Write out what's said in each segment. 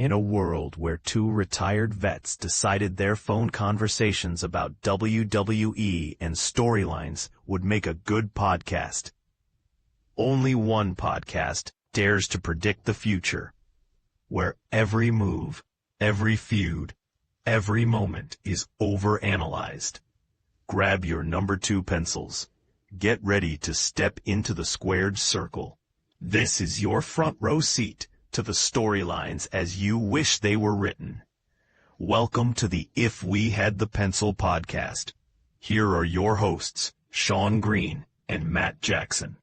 In a world where two retired vets decided their phone conversations about WWE and storylines would make a good podcast, only one podcast dares to predict the future, where every move, every feud, every moment is overanalyzed. Grab your number 2 pencils. Get ready to step into the squared circle. This is your front row seat to the storylines as you wish they were written. Welcome to the If We Had the Pencil podcast. Here are your hosts, Sean Green and Matt Jackson.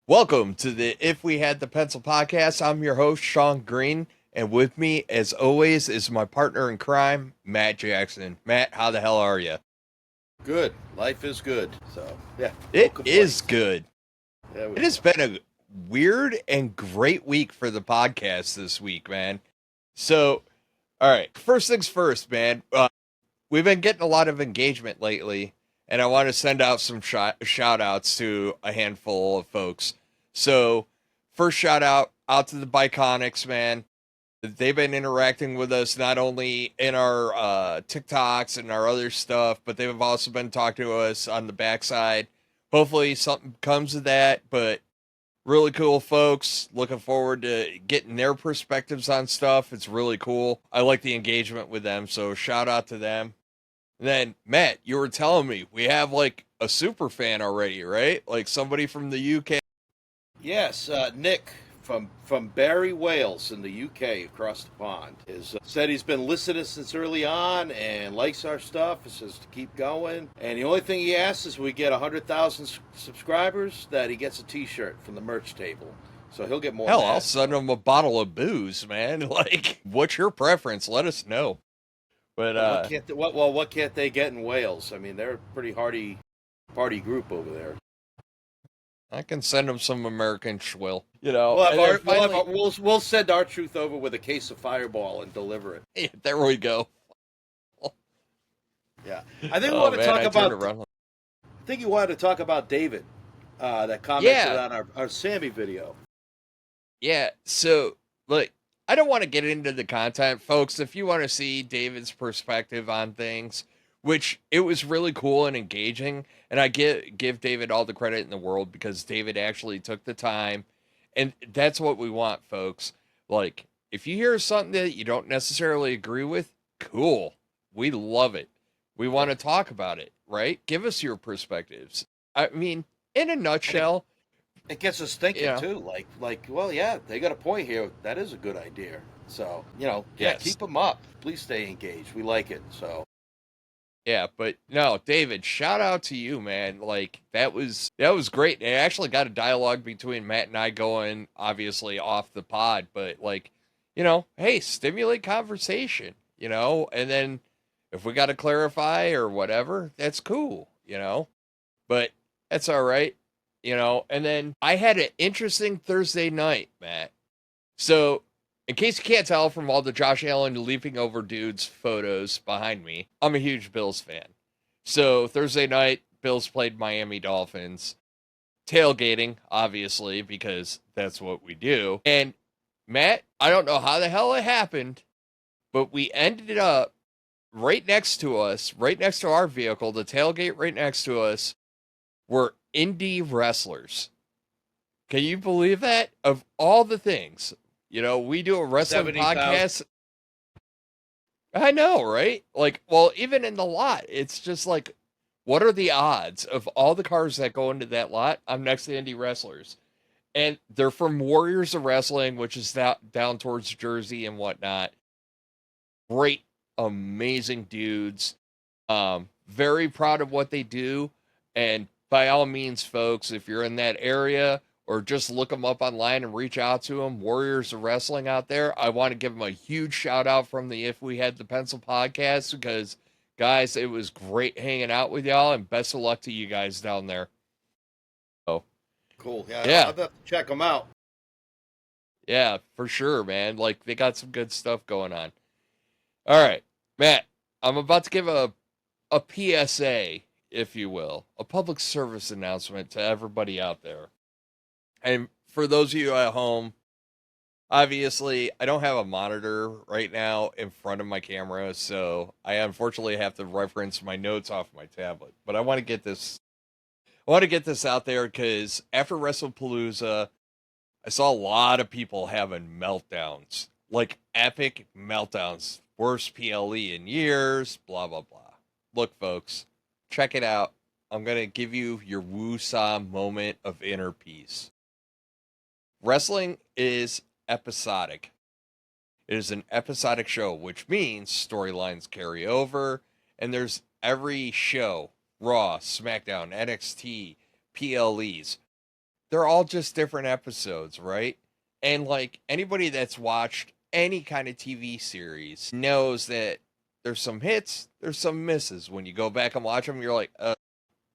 Welcome to the If We Had the Pencil podcast. I'm your host, Sean Green, and with me, as always, is my partner in crime, Matt Jackson. Matt, how the hell are you? Good. Life is good. So, yeah. It is good. It has been a weird and great week for the podcast this week, man. So, all right. First things first, man. We've been getting a lot of engagement lately, and I want to send out some shout outs to a handful of folks. So, first shout out to the Biconics, man. They've been interacting with us not only in our TikToks and our other stuff, but they've also been talking to us on the backside. Hopefully something comes of that, but really cool folks. Looking forward to getting their perspectives on stuff. It's really cool. I like the engagement with them, so shout out to them. And then, Matt, you were telling me we have like a super fan already, right? Like somebody from the UK. Yes, Nick from Barry, Wales in the UK across the pond said he's been listening since early on and likes our stuff. He says to keep going. And the only thing he asks is we get 100,000 subscribers that he gets a t-shirt from the merch table. So he'll get more. Hell, I'll send him a bottle of booze, man. Like, what's your preference? Let us know. But what can't they get in Wales? I mean, they're a pretty hardy party group over there. I can send them some American schwill, you know. We'll send our truth over with a case of Fireball and deliver it. Yeah, there we go. Yeah, I think we want to talk about. I think you wanted to talk about David, that commented on our Sammy video. Yeah. So, look, I don't want to get into the content, folks. If you want to see David's perspective on things, which it was really cool and engaging, and I give David all the credit in the world because David actually took the time, and that's what we want, folks. Like, if you hear something that you don't necessarily agree with, cool. We love it. We want to talk about it, right? Give us your perspectives. I mean, in a nutshell, it gets us thinking too. Like, well, yeah, they got a point here. That is a good idea. So, keep them up. Please stay engaged. We like it. So. Yeah, but no, David, shout out to you, man. Like, that was great. It actually got a dialogue between Matt and I going, obviously, off the pod, but like, hey, stimulate conversation, and then if we got to clarify or whatever, that's cool, but that's all right, and then I had an interesting Thursday night, Matt. So, in case you can't tell from all the Josh Allen leaping over dudes photos behind me, I'm a huge Bills fan. So Thursday night, Bills played Miami Dolphins. Tailgating, obviously, because that's what we do. And Matt, I don't know how the hell it happened, but we ended up right next to us, right next to our vehicle, the tailgate right next to us, were indie wrestlers. Can you believe that? Of all the things. We do a wrestling podcast. I know, right? Like, well, even in the lot, it's just like, what are the odds of all the cars that go into that lot? I'm next to indie wrestlers. And they're from Warriors of Wrestling, which is down towards Jersey and whatnot. Great, amazing dudes. Very proud of what they do. And by all means, folks, if you're in that area, or just look them up online and reach out to them, Warriors of Wrestling out there. I want to give them a huge shout out from the If We Had the Pencil podcast because, guys, it was great hanging out with y'all, and best of luck to you guys down there. Oh, cool. Yeah. I'll have to check them out. Yeah, for sure, man. Like, they got some good stuff going on. All right, Matt, I'm about to give a PSA, if you will, a public service announcement to everybody out there. And for those of you at home, Obviously, I don't have a monitor right now in front of my camera, so I unfortunately have to reference my notes off my tablet. But I want to get this out there because after Wrestle Palooza, I saw a lot of people having meltdowns, like epic meltdowns, worst PLE in years, blah blah blah. Look, folks, check it out. I'm gonna give you your woo-saw moment of inner peace. Wrestling is episodic. It is an episodic show, which means storylines carry over, and there's every show, Raw, SmackDown, NXT, PLEs. They're all just different episodes, right? And like anybody that's watched any kind of TV series knows that there's some hits, there's some misses. When you go back and watch them, you're like,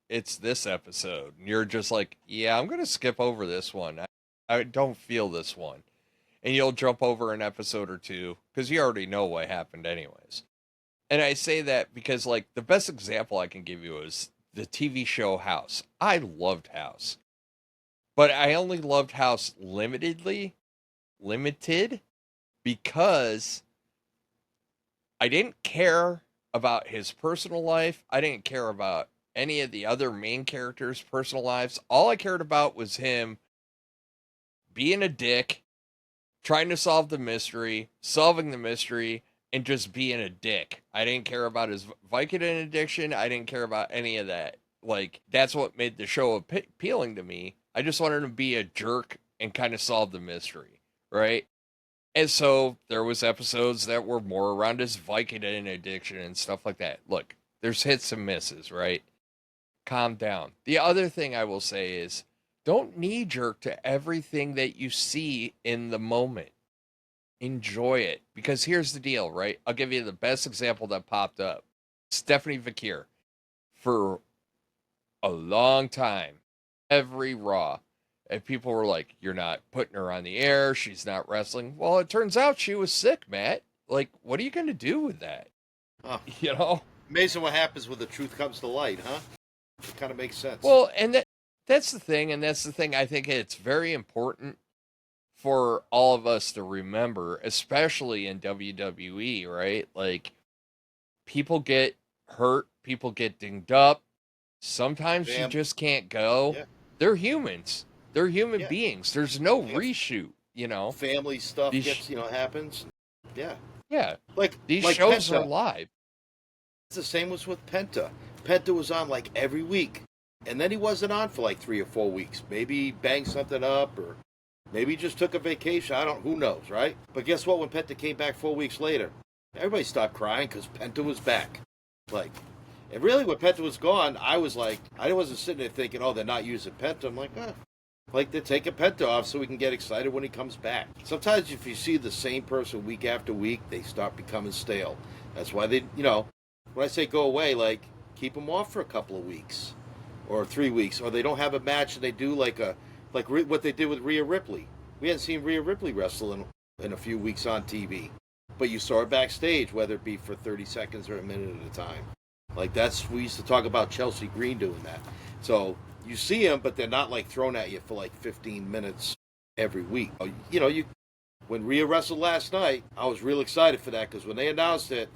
it's this episode. And you're just like, yeah, I'm going to skip over this one. I don't feel this one. And you'll jump over an episode or two because you already know what happened anyways. And I say that because like the best example I can give you is the TV show House. I loved House. But I only loved House limited because I didn't care about his personal life. I didn't care about any of the other main characters' personal lives. All I cared about was him being a dick, trying to solve the mystery, solving the mystery, and just being a dick. I didn't care about his Vicodin addiction. I didn't care about any of that. Like, that's what made the show appealing to me. I just wanted to be a jerk and kind of solve the mystery, right? And so there was episodes that were more around his Vicodin addiction and stuff like that. Look, there's hits and misses, right? Calm down. The other thing I will say is don't knee jerk to everything that you see in the moment. Enjoy it. Because here's the deal, right? I'll give you the best example that popped up. Stephanie Vakir. For a long time, every Raw, and people were like, you're not putting her on the air. She's not wrestling. Well, it turns out she was sick, Matt. Like, what are you going to do with that? Huh. You know? Amazing what happens when the truth comes to light, huh? It kind of makes sense. Well, and that's the thing. And that's the thing I think it's very important for all of us to remember, especially in WWE, right? Like, people get hurt. People get dinged up. Sometimes you just can't go. Yeah. They're humans. They're human beings. There's no reshoot, you know. Family stuff happens. Yeah. Yeah. Like these shows Penta. are live. It's the same was with Penta. Penta was on like every week. And then he wasn't on for like 3 or 4 weeks. Maybe he banged something up or maybe he just took a vacation. Who knows, right? But guess what? When Penta came back 4 weeks later, everybody stopped crying because Penta was back. Like, and really when Penta was gone, I was like, I wasn't sitting there thinking, oh, they're not using Penta. I'm like, like they're taking Penta off so we can get excited when he comes back. Sometimes if you see the same person week after week, they start becoming stale. That's why they, when I say go away, like keep them off for a couple of weeks or 3 weeks, or they don't have a match and they do like what they did with Rhea Ripley. We hadn't seen Rhea Ripley wrestle in a few weeks on TV, but you saw her backstage, whether it be for 30 seconds or a minute at a time. Like we used to talk about Chelsea Green doing that. So you see them, but they're not like thrown at you for like 15 minutes every week. When Rhea wrestled last night, I was real excited for that because when they announced it,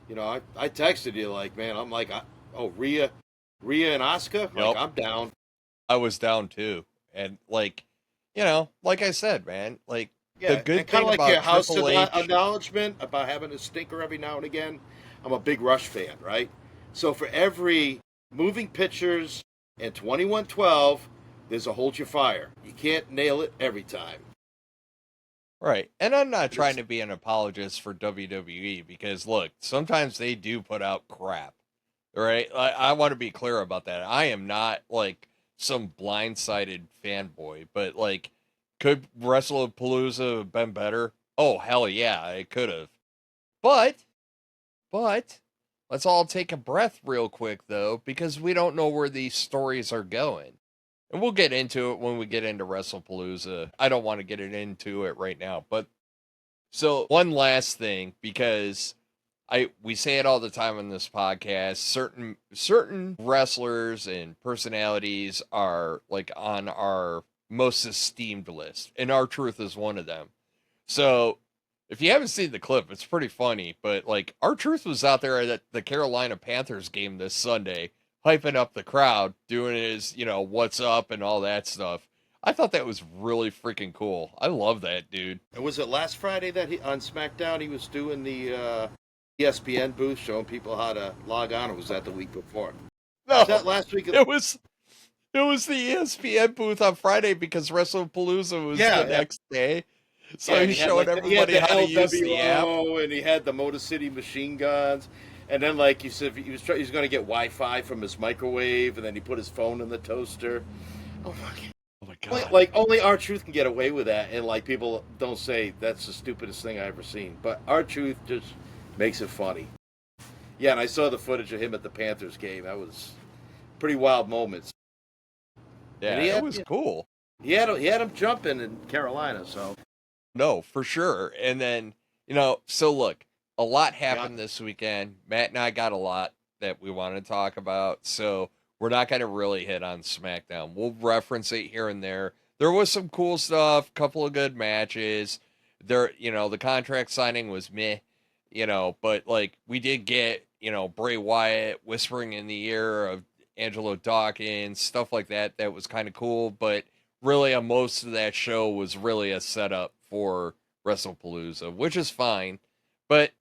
I texted you like, man, I'm like, Rhea and Asuka, like I'm down. I was down too, and like I said, man, like the good thing like about your house Triple H acknowledgement about having a stinker every now and again. I'm a big Rush fan, right? So for every moving pictures and 2112, there's a hold your fire. You can't nail it every time. Right. And I'm not trying to be an apologist for WWE because, look, sometimes they do put out crap. Right? I want to be clear about that. I am not, like, some blindsided fanboy. But, like, could Wrestle Palooza have been better? Oh, hell yeah, it could have. But, let's all take a breath real quick, though, because we don't know where these stories are going. And we'll get into it when we get into Wrestle Palooza. I don't want to get into it right now. But, so, one last thing, because we say it all the time on this podcast, certain wrestlers and personalities are, like, on our most esteemed list. And R-Truth is one of them. So if you haven't seen the clip, it's pretty funny. But like, R-Truth was out there at the Carolina Panthers game this Sunday, hyping up the crowd, doing his, what's up and all that stuff. I thought that was really freaking cool. I love that dude. And was it last Friday that on SmackDown he was doing the ESPN booth showing people how to log on, or was that the week before? No, Was that last week? it was the ESPN booth on Friday because Wrestle Palooza was the next day. So he's showing everybody how to use the app. And he had the Motor City machine guns. And then, like he said, he was going to get Wi-Fi from his microwave, and then he put his phone in the toaster. Oh my God! Like only R-Truth can get away with that, and like people don't say that's the stupidest thing I ever seen. But R-Truth just makes it funny. Yeah, and I saw the footage of him at the Panthers game. That was pretty wild moments. Yeah, it was cool. He had him jumping in Carolina, so. No, for sure. And then, so look, a lot happened this weekend. Matt and I got a lot that we want to talk about, so we're not going to really hit on SmackDown. We'll reference it here and there. There was some cool stuff, couple of good matches. There, the contract signing was meh, but like we did get, Bray Wyatt whispering in the ear of Angelo Dawkins, stuff like that. That was kind of cool, but really most of that show was really a setup for Wrestle Palooza, which is fine, but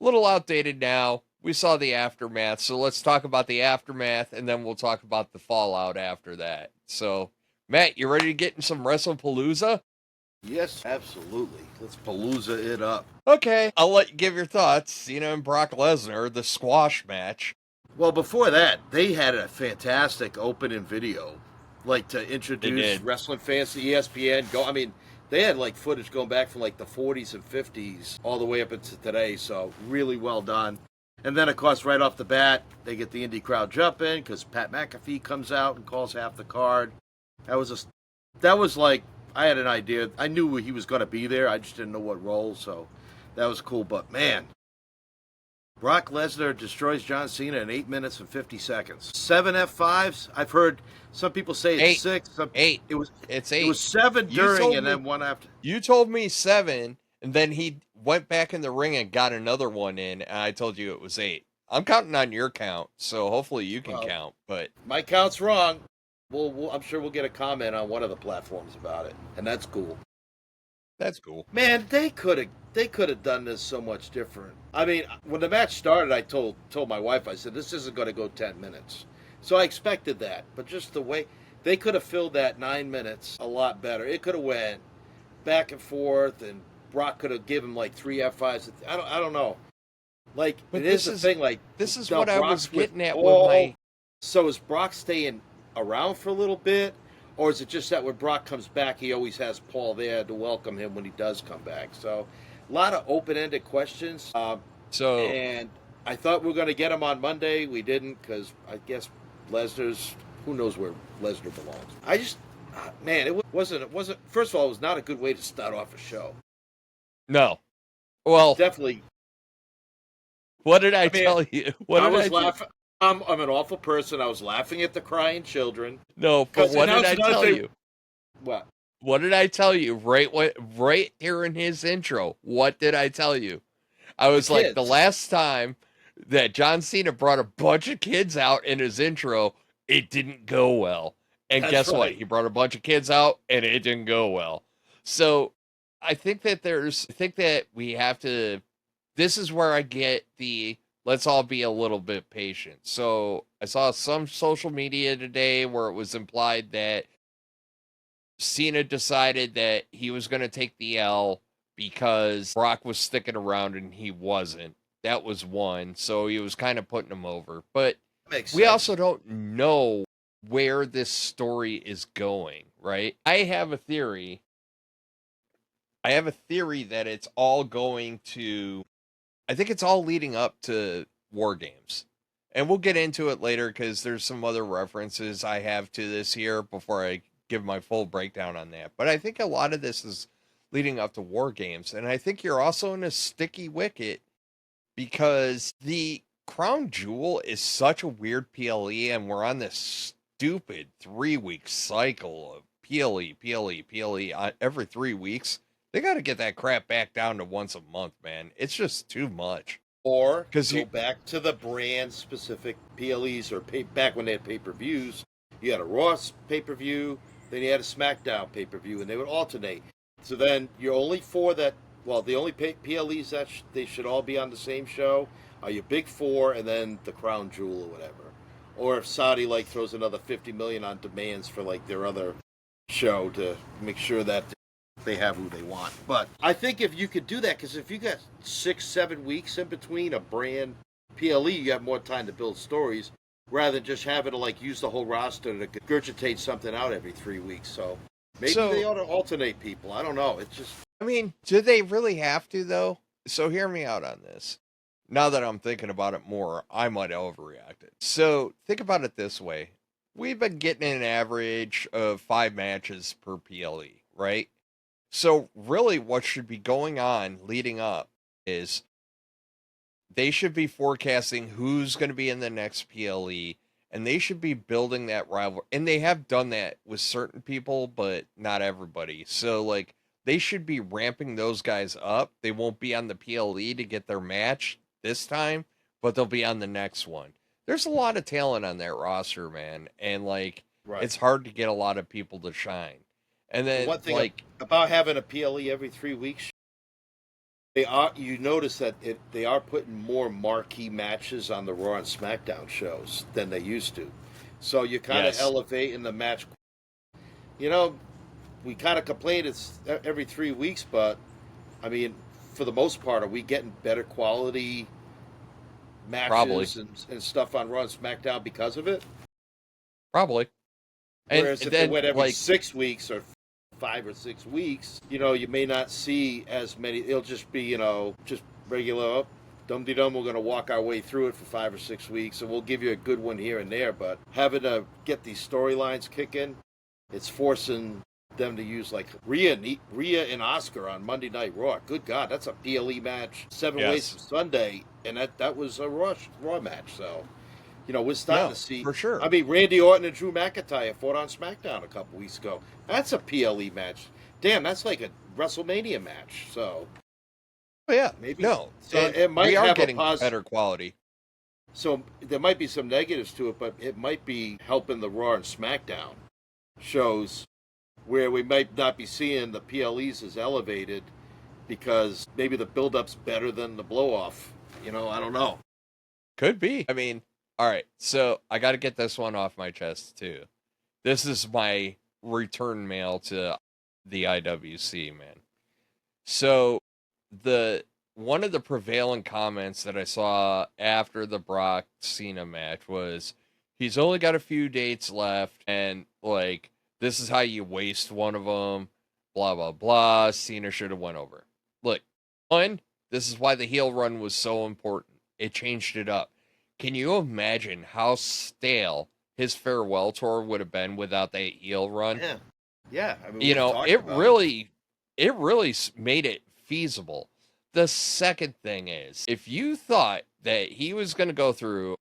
a little outdated now. We saw the aftermath, so let's talk about the aftermath, and then we'll talk about the fallout after that. So, Matt, you ready to get in some Wrestle Palooza? Yes, absolutely. Let's Palooza it up. Okay, I'll let you give your thoughts. Cena and Brock Lesnar, the squash match. Well, before that, they had a fantastic opening video, like to introduce wrestling fans to ESPN. They had like footage going back from like the 40s and 50s all the way up into today, so really well done. And then, of course, right off the bat, they get the indie crowd jumping because Pat McAfee comes out and calls half the card. That was like, I had an idea. I knew he was going to be there. I just didn't know what role, so that was cool. But man, Brock Lesnar destroys John Cena in 8 minutes and 50 seconds. 7 F5s. I've heard some people say it's 6. Eight. It's 8. It was 7 during and then 1 after. You told me 7, and then he went back in the ring and got another one in, and I told you it was 8. I'm counting on your count, so hopefully you can count. But my count's wrong. I'm sure we'll get a comment on one of the platforms about it, and that's cool. That's cool. Man, they could have done this so much different. I mean, when the match started, I told my wife, I said, this isn't going to go 10 minutes. So I expected that. But just the way they could have filled that 9 minutes a lot better. It could have went back and forth, and Brock could have given like 3 F5s. I don't know. Like, but it is the thing. Like, this is what I was getting at with my. So is Brock staying around for a little bit? Or is it just that when Brock comes back, he always has Paul there to welcome him when he does come back? So, a lot of open-ended questions. And I thought we were going to get him on Monday. We didn't because I guess Lesnar's. Who knows where Lesnar belongs? I just, man, it wasn't. First of all, it was not a good way to start off a show. No. Well, definitely. What did I tell you? I was laughing. I'm an awful person. I was laughing at the crying children. No, but what did I tell you? What? What did I tell you? Right here in his intro. What did I tell you? I was like, the last time that John Cena brought a bunch of kids out in his intro, it didn't go well. And guess what? He brought a bunch of kids out, and it didn't go well. So I think that we have to. This is where I get the. Let's all be a little bit patient. So I saw some social media today where it was implied that Cena decided that he was going to take the L because Brock was sticking around and he wasn't. That was one. So he was kind of putting him over. But we also don't know where this story is going, right? I have a theory that it's all going to. I think it's all leading up to War Games. And we'll get into it later because there's some other references I have to this here before I give my full breakdown on that. But I think a lot of this is leading up to War Games. And I think you're also in a sticky wicket because the Crown Jewel is such a weird PLE and we're on this stupid 3-week cycle of PLE every 3 weeks. They got to get that crap back down to once a month, man. It's just too much. Or Because go back to the brand-specific PLEs, or back when they had pay-per-views. You had a Raw pay-per-view, then you had a SmackDown pay-per-view, and they would alternate. So then you're only four that, well, the only PLEs that they should all be on the same show are your big four, and then the crown jewel or whatever. Or if Saudi throws another $50 million on demands for their other show to make sure that they have who they want. But I think if you could do that, because if you got 6-7 weeks in between a brand PLE, you have more time to build stories rather than just having to use the whole roster to regurgitate something out every 3 weeks. So maybe they ought to alternate people. I don't know. It's just, I mean, do they really have to though? So hear me out on this. Now that I'm thinking about it more, I might have overreacted. So think about it this way. We've been getting an average of 5 matches per PLE, right? So really what should be going on leading up is they should be forecasting who's going to be in the next PLE, and they should be building that rivalry. And they have done that with certain people, but not everybody. So they should be ramping those guys up. They won't be on the PLE to get their match this time, but they'll be on the next one. There's a lot of talent on that roster, man. And right. It's hard to get a lot of people to shine. And then one thing about having a PLE every 3 weeks, you notice that they are putting more marquee matches on the Raw and SmackDown shows than they used to. So you kind of elevate in the match. We kind of complain it's every 3 weeks, but I mean, for the most part, are we getting better quality matches and stuff on Raw and SmackDown because of it? Probably. Whereas if they went every 6 weeks or 5 or 6 weeks, you may not see as many. It'll just be, just regular dum-de-dum. We're going to walk our way through it for 5 or 6 weeks, and we'll give you a good one here and there. But having to get these storylines kicking, it's forcing them to use Rhea and Asuka on Monday Night Raw. Good God, that's a PLE match 7 ways from Sunday, and that was a Raw match. So, we're starting to see. For sure. I mean, Randy Orton and Drew McIntyre fought on SmackDown a couple weeks ago. That's a PLE match. Damn, that's like a WrestleMania match. So, maybe no. So it might we are have getting a better quality. So there might be some negatives to it, but it might be helping the Raw and SmackDown shows, where we might not be seeing the PLEs as elevated because maybe the build-up's better than the blow-off. I don't know. Could be. I mean, all right, so I got to get this one off my chest, too. This is my return mail to the IWC, man. So one of the prevailing comments that I saw after the Brock Cena match was, he's only got a few dates left, and, this is how you waste one of them, blah, blah, blah. Cena should have went over. Look, one, this is why the heel run was so important. It changed it up. Can you imagine how stale his farewell tour would have been without that heel run? Yeah. I mean, it really made it feasible. The second thing is, if you thought that he was going to go through,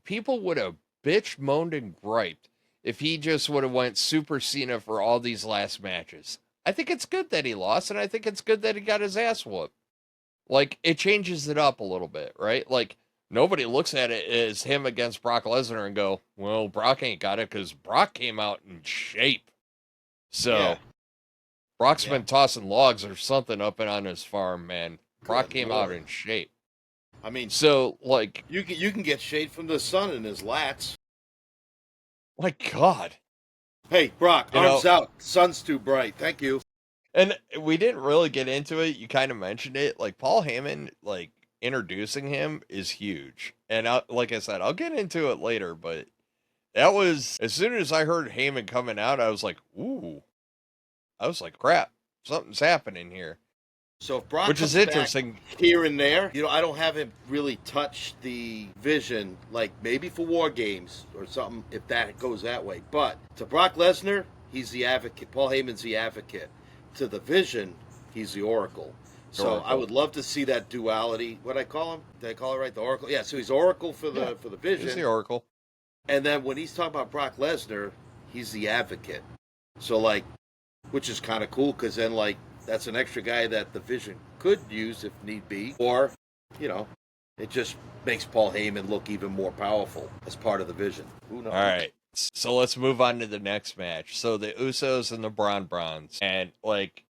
people would have bitched, moaned, and griped if he just would have went Super Cena for all these last matches. I think it's good that he lost, and I think it's good that he got his ass whooped. It changes it up a little bit, right? Nobody looks at it as him against Brock Lesnar and go, well, Brock ain't got it because Brock came out in shape. So, Brock's been tossing logs or something up and on his farm, man. Brock came out in shape. I mean, so, you can get shade from the sun in his lats. My God. Hey, Brock, arms out. Sun's too bright. Thank you. And we didn't really get into it. You kind of mentioned it. Paul Heyman, introducing him is huge. And like I said, I'll get into it later, but that was, as soon as I heard Heyman coming out, I was like, ooh. I was like, crap, something's happening here. So if Brock which is interesting here and there, I don't have him really touch the Vision, maybe for War Games or something, if that goes that way. But to Brock Lesnar, he's the advocate. Paul Heyman's the advocate. To the Vision, he's the Oracle. So I would love to see that duality. What I call him? Did I call it right? The Oracle. Yeah. So he's Oracle for the Vision. He's the Oracle. And then when he's talking about Brock Lesnar, he's the advocate. So which is kind of cool, because then That's an extra guy that the Vision could use if need be. Or, you know, it just makes Paul Heyman look even more powerful as part of the Vision. Who knows? All right. So let's move on to the next match. So the Usos and the Braun Browns. And like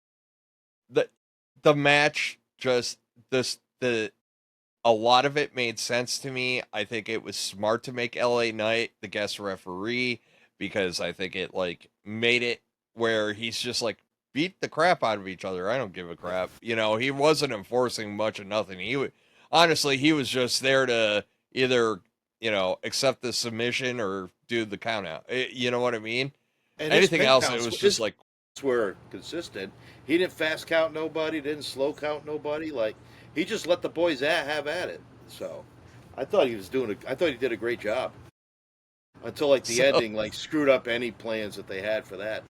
the match just the a lot of it made sense to me. I think it was smart to make LA Knight the guest referee because I think it like made it where he's just like beat the crap out of each other. I don't give a crap. You know, he wasn't enforcing much of nothing. Honestly, he was just there to either, you know, accept the submission or do the count out. You know what I mean? And anything else, it was just like were consistent. He didn't fast count nobody, didn't slow count nobody. Like he just let the boys have at it. So I thought he did a great job until like the ending, like screwed up any plans that they had for that.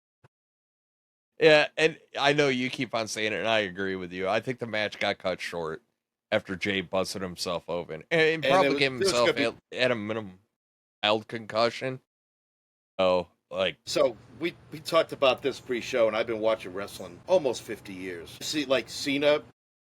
Yeah, and I know you keep on saying it, and I agree with you. I think the match got cut short after Jay busted himself open, and probably gave himself at a minimum mild concussion. So we talked about this pre-show, and I've been watching wrestling almost 50 years. See, like Cena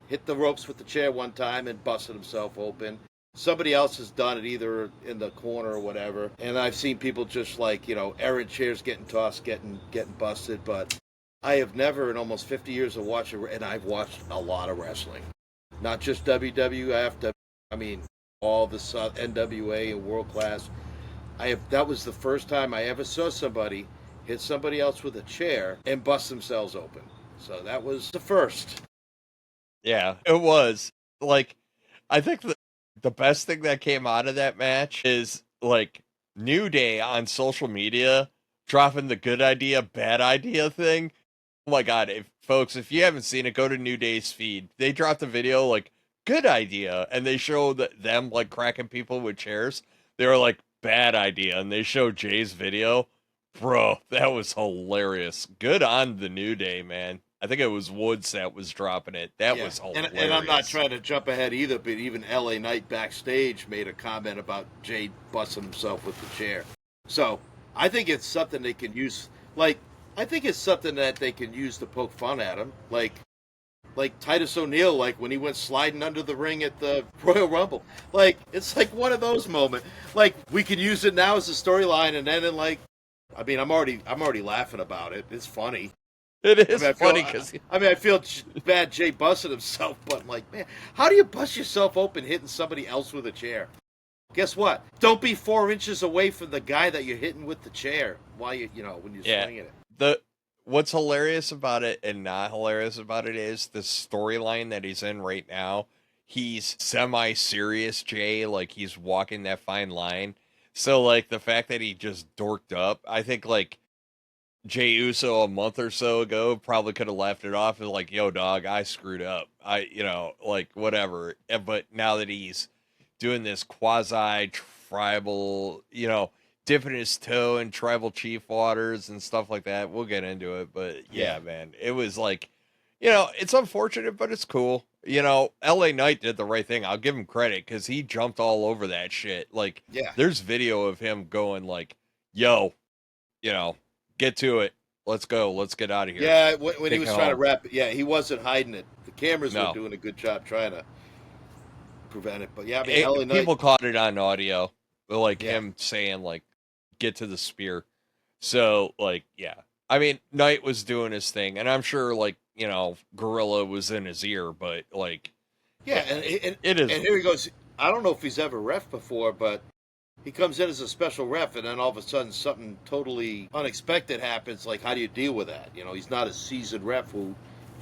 hit the ropes with the chair one time and busted himself open. Somebody else has done it either in the corner or whatever. And I've seen people just like, you know, errant chairs getting tossed, getting busted. But I have never in almost 50 years of watching, and I've watched a lot of wrestling. Not just WWF, all the NWA and World Class. That was the first time I ever saw somebody hit somebody else with a chair and bust themselves open. So that was the first. Yeah, it was. Like, I think the best thing that came out of that match is, like, New Day on social media dropping the good idea, bad idea thing. Oh my God, if you haven't seen it, go to New Day's feed. They dropped a video, like, good idea, and they show them, like, cracking people with chairs. They were like, bad idea, and they show Jay's video. Bro, that was hilarious. Good on the New Day, man. I think it was Woods that was dropping it. That was hilarious. And I'm not trying to jump ahead either, but even LA Knight backstage made a comment about Jay busting himself with the chair. So I think it's something they can use. Like, I think it's something that they can use to poke fun at him. Like Titus O'Neil, like when he went sliding under the ring at the Royal Rumble. Like, it's like one of those moments. Like, we can use it now as a storyline, and then I'm already laughing about it. It's funny. It is funny because I feel bad Jay busted himself, but I'm like, man, how do you bust yourself open hitting somebody else with a chair? Guess what? Don't be 4 inches away from the guy that you're hitting with the chair while when you're swinging it. What's hilarious about it and not hilarious about it is the storyline that he's in right now. He's semi-serious, Jay, like he's walking that fine line. So like the fact that he just dorked up, I think like Jay Uso a month or so ago probably could have laughed it off and like, yo, dog, I screwed up. Like whatever. But now that he's doing this quasi-tribal, dipping his toe in tribal chief waters and stuff like that, we'll get into it. But yeah, man, it was like, it's unfortunate, but it's cool. LA Knight did the right thing. I'll give him credit because he jumped all over that shit. Like, there's video of him going like, yo, get to it. Let's go. Let's get out of here. Yeah, when he was trying to wrap it. Yeah, he wasn't hiding it. The cameras were doing a good job trying to prevent it. But yeah, LA Knight. People caught it on audio. Like him saying like, get to the spear. So like, yeah. Knight was doing his thing. And I'm sure like, Gorilla was in his ear, but like. Yeah, and it is. And here he goes. I don't know if he's ever ref before, but he comes in as a special ref, and then all of a sudden something totally unexpected happens. Like, how do you deal with that? He's not a seasoned ref who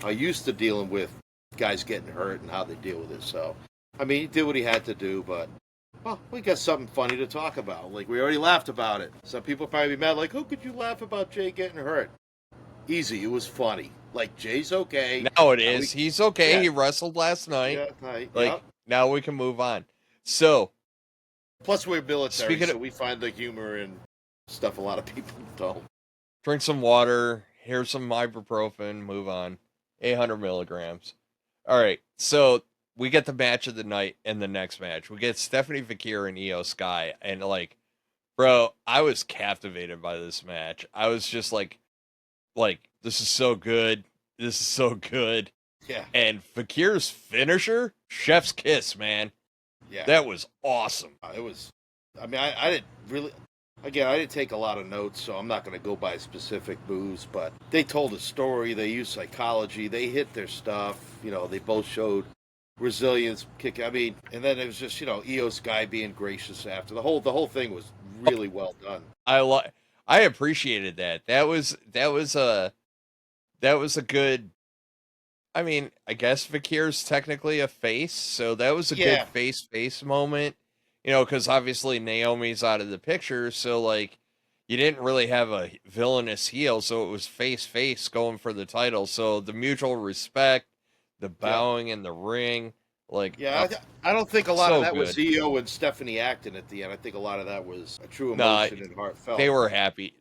are used to dealing with guys getting hurt and how they deal with it. So, he did what he had to do, but, well, we got something funny to talk about. Like, we already laughed about it. Some people probably be mad, like, who could you laugh about Jay getting hurt? Easy, it was funny. Like, Jay's okay. Now it is. He's okay. Yeah. He wrestled last night. Yeah, now we can move on. So, plus, we're military, so we find the humor and stuff a lot of people don't. Drink some water. Here's some ibuprofen. Move on. 800 milligrams. All right. So we get the match of the night and the next match. We get Stephanie Vakir and Io Sky. And like, bro, I was captivated by this match. I was just like, this is so good. This is so good. Yeah. And Fakir's finisher, chef's kiss, man. Yeah. That was awesome. It was. I mean, I didn't really. Again, I didn't take a lot of notes, so I'm not going to go by specific moves. But they told a story. They used psychology. They hit their stuff. They both showed resilience. I mean, and then it was just Io Sky being gracious after the whole thing was really well done. I appreciated that. That was a good. I mean, I guess Fakir's technically a face, so that was a good face moment. Because obviously Naomi's out of the picture, so like you didn't really have a villainous heel, so it was face going for the title. So the mutual respect, the bowing in the ring, like I don't think a lot so of that was good. Io and Stephanie acting at the end. I think a lot of that was a true emotion and heartfelt. They were happy.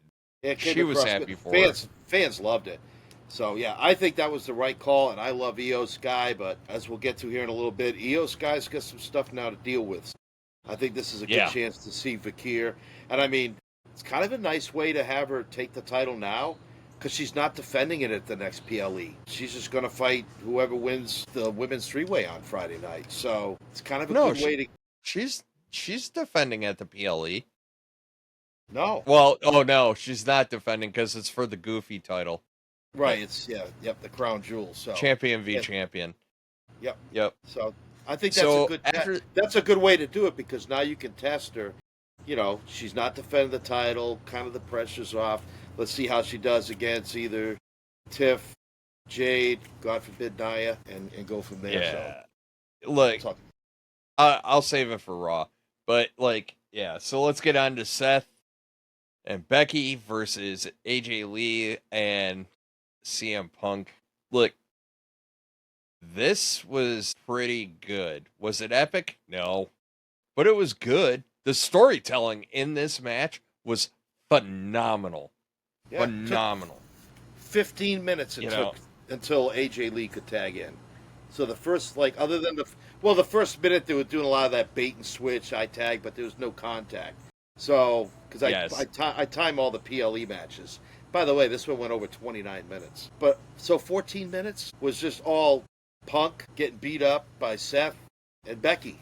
She was happy for fans. Fans loved it. So yeah, I think that was the right call, and I love Io Sky. But as we'll get to here in a little bit, Io Sky's got some stuff now to deal with. I think this is a good chance to see Fakir. And I mean, it's kind of a nice way to have her take the title now because she's not defending it at the next PLE. She's just going to fight whoever wins the women's three-way on Friday night. So it's kind of a good way to... She's defending at the PLE. No. Well, oh no, she's not defending because it's for the Goofy title. Right, it's, the crown jewel. So champion v champion. Yep. So... I think that's a good way to do it because now you can test her. She's not defending the title. Kind of the pressure's off. Let's see how she does against either Tiff, Jade, God forbid Nia, and go from there. Yeah. So, look, I'll save it for Raw. But so let's get on to Seth and Becky versus AJ Lee and CM Punk. Look. This was pretty good. Was it epic? No. But it was good. The storytelling in this match was phenomenal. Yeah, phenomenal. 15 minutes it took until AJ Lee could tag in. So the first, other than the first minute they were doing a lot of that bait and switch, I tag, but there was no contact. So, because I time all the PLE matches. By the way, this one went over 29 minutes. But, so 14 minutes was just all Punk getting beat up by Seth and Becky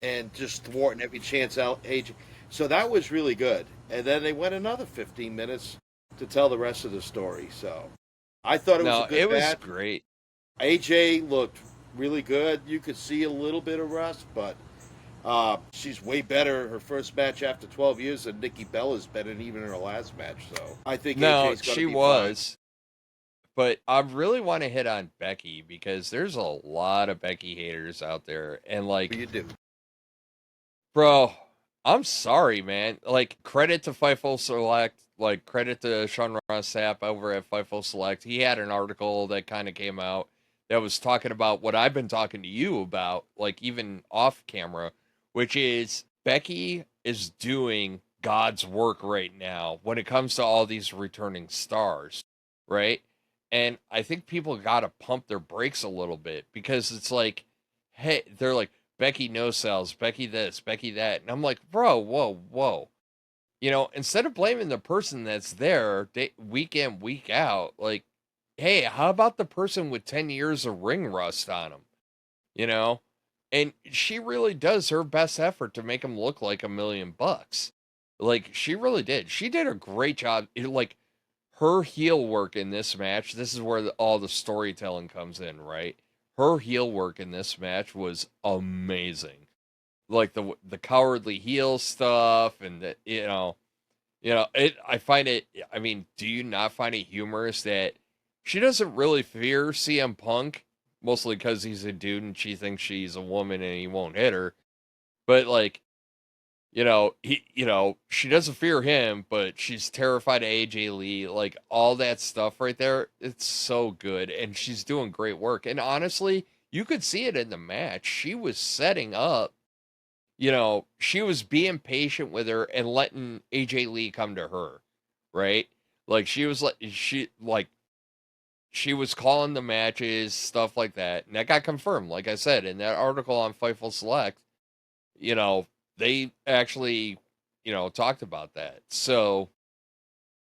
and just thwarting every chance out AJ. So that was really good. And then they went another 15 minutes to tell the rest of the story. So I thought it was a good match. It was great. AJ looked really good. You could see a little bit of rust, but she's way better her first match after 12 years than Nikki Bella's been in even her last match. So I think AJ's going to be fine. But I really want to hit on Becky because there's a lot of Becky haters out there. And you do. Bro, I'm sorry, man. Credit to Fightful Select. Credit to Sean Ross Sapp over at Fightful Select. He had an article that kind of came out that was talking about what I've been talking to you about, even off camera, which is Becky is doing God's work right now when it comes to all these returning stars, right? And I think people got to pump their brakes a little bit because it's hey, they're Becky no sells, Becky this, Becky that. And I'm bro, whoa. Instead of blaming the person that's there week in, week out, hey, how about the person with 10 years of ring rust on them? And she really does her best effort to make him look like $1 million. She really did. She did a great job. Her heel work in this match, this is where all the storytelling comes in, right? Her heel work in this match was amazing. The cowardly heel stuff and I find it, do you not find it humorous that she doesn't really fear CM Punk, mostly because he's a dude and she thinks she's a woman and he won't hit her. But she doesn't fear him, but she's terrified of AJ Lee. All that stuff right there, it's so good. And she's doing great work. And honestly, you could see it in the match. She was setting up, she was being patient with her and letting AJ Lee come to her, right? She was calling the matches, stuff like that. And that got confirmed, like I said, in that article on Fightful Select. They actually, talked about that. So,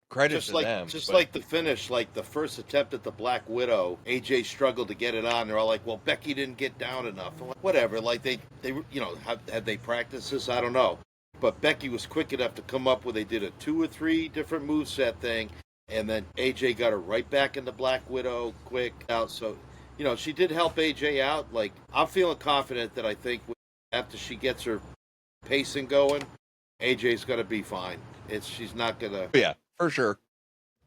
credit to them. Just But like the finish, like the first attempt at the Black Widow, AJ struggled to get it on. They're all like, "Well, Becky didn't get down enough." I'm like, whatever. Like they had they practiced this? I don't know. But Becky was quick enough to come up with. They did a 2 or 3 different moveset thing, and then AJ got her right back into Black Widow quick out. So, she did help AJ out. Like I'm feeling confident that I think after she gets her pacing going, AJ's gonna be fine. She's not gonna. yeah, for sure.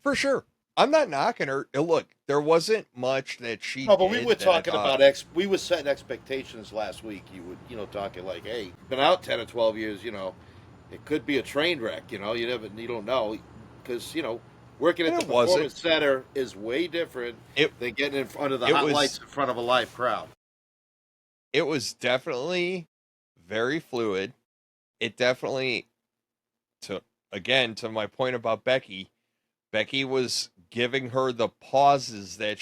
For sure. I'm not knocking her. Look, there wasn't much that she did. No, but we were that talking I thought- about we were setting expectations last week. You would, talking like, hey, been out 10 or 12 years, it could be a train wreck, you don't know because, working at the Performance Center is way different than getting in front of the hot lights in front of a live crowd. It was definitely very fluid. It definitely, to my point about Becky was giving her the pauses that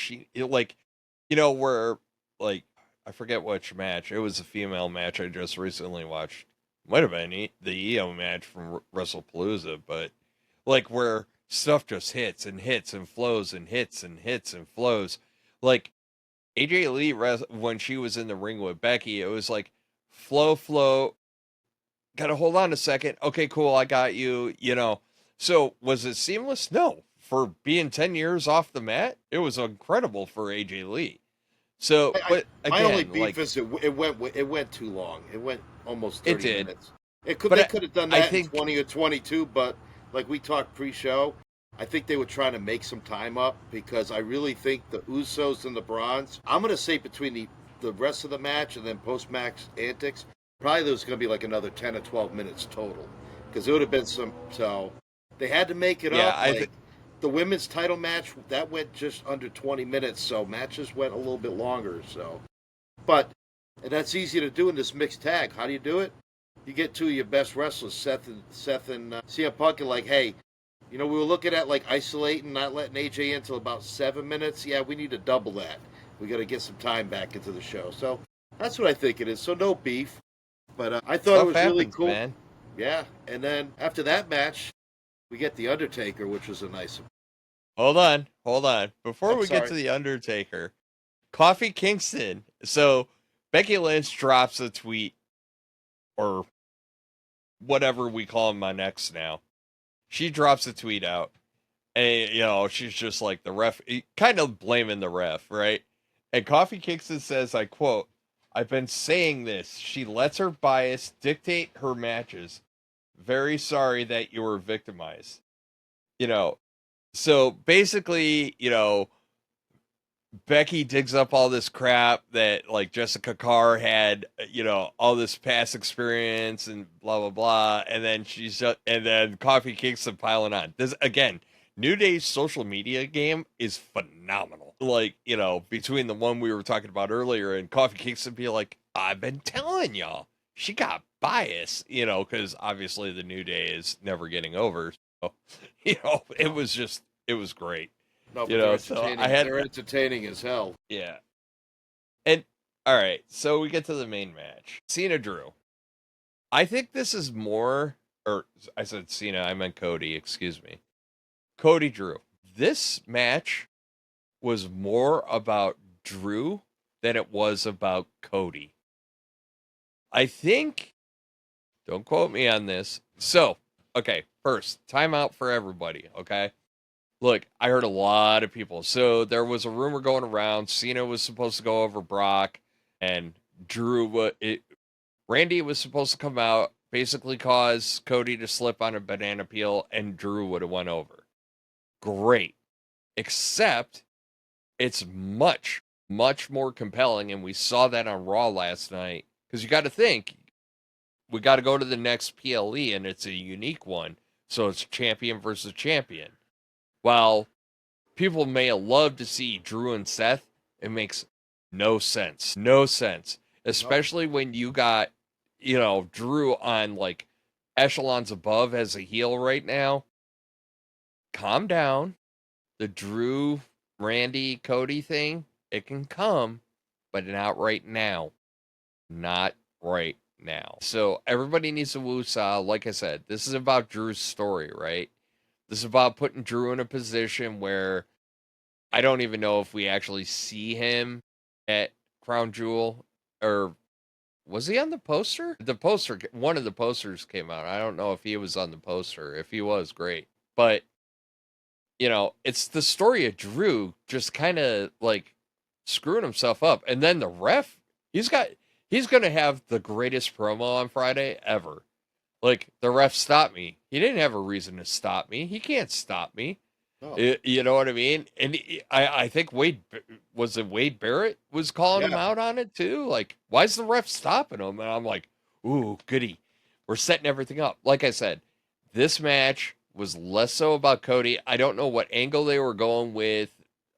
where, like, I forget which match. It was a female match I just recently watched. Might have been the EO match from Wrestle Palooza, but like where stuff just hits and hits and flows and hits and hits and flows. Like AJ Lee, when she was in the ring with Becky, it was like flow. Gotta hold on a second. Okay, cool. I got you. So was it seamless? No. For being 10 years off the mat, it was incredible for AJ Lee. So, but again, my only beef is it went too long. It went almost 30 minutes. They could have done that in 20 or 22, but like we talked pre-show, I think they were trying to make some time up because I really think the Usos and the Bronze, I'm going to say between the rest of the match and then post-match antics, probably there was going to be like another 10 or 12 minutes total because it would have been so they had to make it up. The women's title match, that went just under 20 minutes, so matches went a little bit longer. And that's easy to do in this mixed tag. How do you do it? You get 2 of your best wrestlers, Seth and CM Punk, and like, hey, we were looking at like isolating, not letting AJ in until about 7 minutes. Yeah, we need to double that. We got to get some time back into the show. So that's what I think it is. So no beef, but I thought it was really cool. Man. Yeah, and then after that match, we get The Undertaker, which was a nice. Hold on. Before we get to The Undertaker, Kofi Kingston. So Becky Lynch drops a tweet, or whatever we call him on X now. She drops a tweet out, and she's just like the ref, kind of blaming the ref, right? And Kofi Kingston says, I quote, "I've been saying this. She lets her bias dictate her matches. Very sorry that you were victimized." So basically, Becky digs up all this crap that like Jessica Carr had, all this past experience and blah, blah, blah. And then Kofi Kingston piling on. This again, New Day's social media game is phenomenal. Like, between the one we were talking about earlier and Kofi Kingston be like, "I've been telling y'all, she got bias," because obviously the New Day is never getting over. So, it was great. No, but they're entertaining as hell. Yeah. And all right, so we get to the main match. Cena Drew. I think this is more, or I said Cena, I meant Cody, excuse me. Cody Drew. This match was more about Drew than it was about Cody. I think, don't quote me on this. So, okay, first, timeout for everybody, okay? Look, I heard a lot of people. So there was a rumor going around. Cena was supposed to go over Brock, and Randy was supposed to come out, basically cause Cody to slip on a banana peel, and Drew would have went over. Great. Except it's much, much more compelling, and we saw that on Raw last night. Because you got to think, we got to go to the next PLE, and it's a unique one. So it's champion versus champion. While people may have loved to see Drew and Seth, it makes no sense. No sense. Especially when you got, Drew on like echelons above as a heel right now. Calm down. The Drew, Randy, Cody thing, it can come, but not right now. Not right now. So everybody needs to woosah. Like I said, this is about Drew's story, right? This is about putting Drew in a position where I don't even know if we actually see him at Crown Jewel, or was he on the poster? One of the posters came out. I don't know if he was on the poster. If he was, great. But, it's the story of Drew just kind of like screwing himself up. And then the ref, he's going to have the greatest promo on Friday ever. Like, the ref stopped me. He didn't have a reason to stop me. He can't stop me. Oh. You know what I mean? And I think Wade Barrett was calling him out on it too. Like, why is the ref stopping him? And I'm like, ooh, goody. We're setting everything up. Like I said, this match was less so about Cody. I don't know what angle they were going with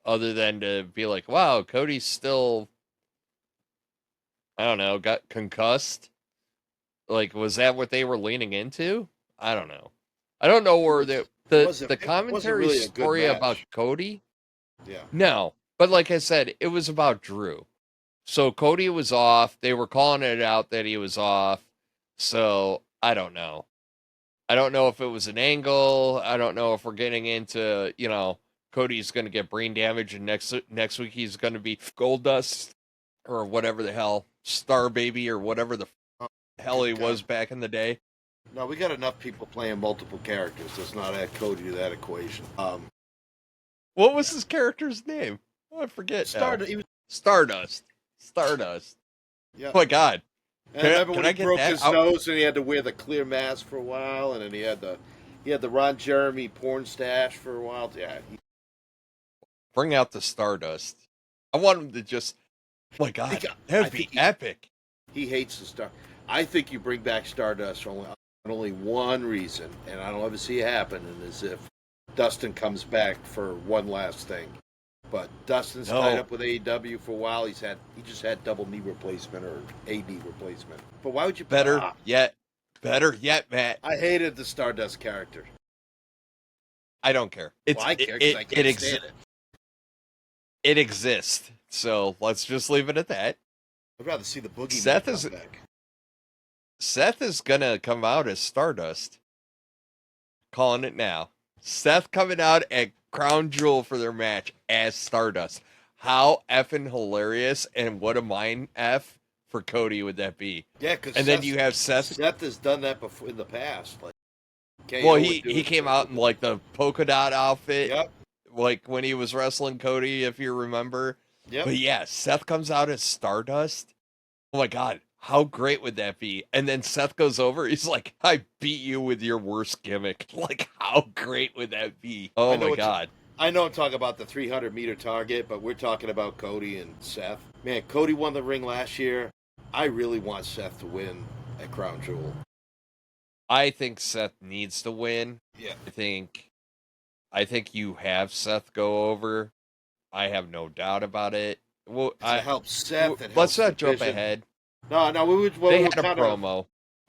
other than to be like, wow, Cody's still, I don't know, got concussed. Like, was that what they were leaning into? I don't know. I don't know where the commentary really story about Cody. Yeah. No, but like I said, it was about Drew. So Cody was off. They were calling it out that he was off. So I don't know. I don't know if it was an angle. I don't know if we're getting into, Cody's going to get brain damage and next week he's going to be Goldust or whatever the hell, Star Baby or whatever the hell he was back in the day. No, we got enough people playing multiple characters. Let's not add Cody to that equation. What was his character's name? Oh, I forget. Stardust. Yeah. Oh my God. And remember when he broke his nose and he had to wear the clear mask for a while, and then he had the Ron Jeremy porn stash for a while. Yeah. Bring out the Stardust. I want him to just. Oh my God, that'd be epic. He hates the Star. I think you bring back Stardust for only one reason, and I don't ever see it happen, and is if Dustin comes back for one last thing. But Dustin's tied up with AEW for a while. He just had double knee replacement or a knee replacement. But why would you? Better yet, Matt. I hated the Stardust character. I don't care. I care because I can't stand it. It exists, so let's just leave it at that. I'd rather see the Boogeyman come back. Seth is gonna come out as Stardust. Calling it now. Seth coming out at Crown Jewel for their match as Stardust. How effing hilarious and what a mind F for Cody would that be? Yeah, because then you have Seth. Seth has done that before in the past. Like, he came out in like the polka dot outfit. Yep. Like when he was wrestling Cody, if you remember. Yep. But yeah, Seth comes out as Stardust. Oh my God, how great would that be? And then Seth goes over. He's like, I beat you with your worst gimmick. Like, how great would that be? Oh my God. I know I'm talking about the 300-meter target, but we're talking about Cody and Seth. Man, Cody won the ring last year. I really want Seth to win at Crown Jewel. I think Seth needs to win. Yeah. I think you have Seth go over. I have no doubt about it. Well, it helps Seth. Let's not jump ahead. No, they had a promo.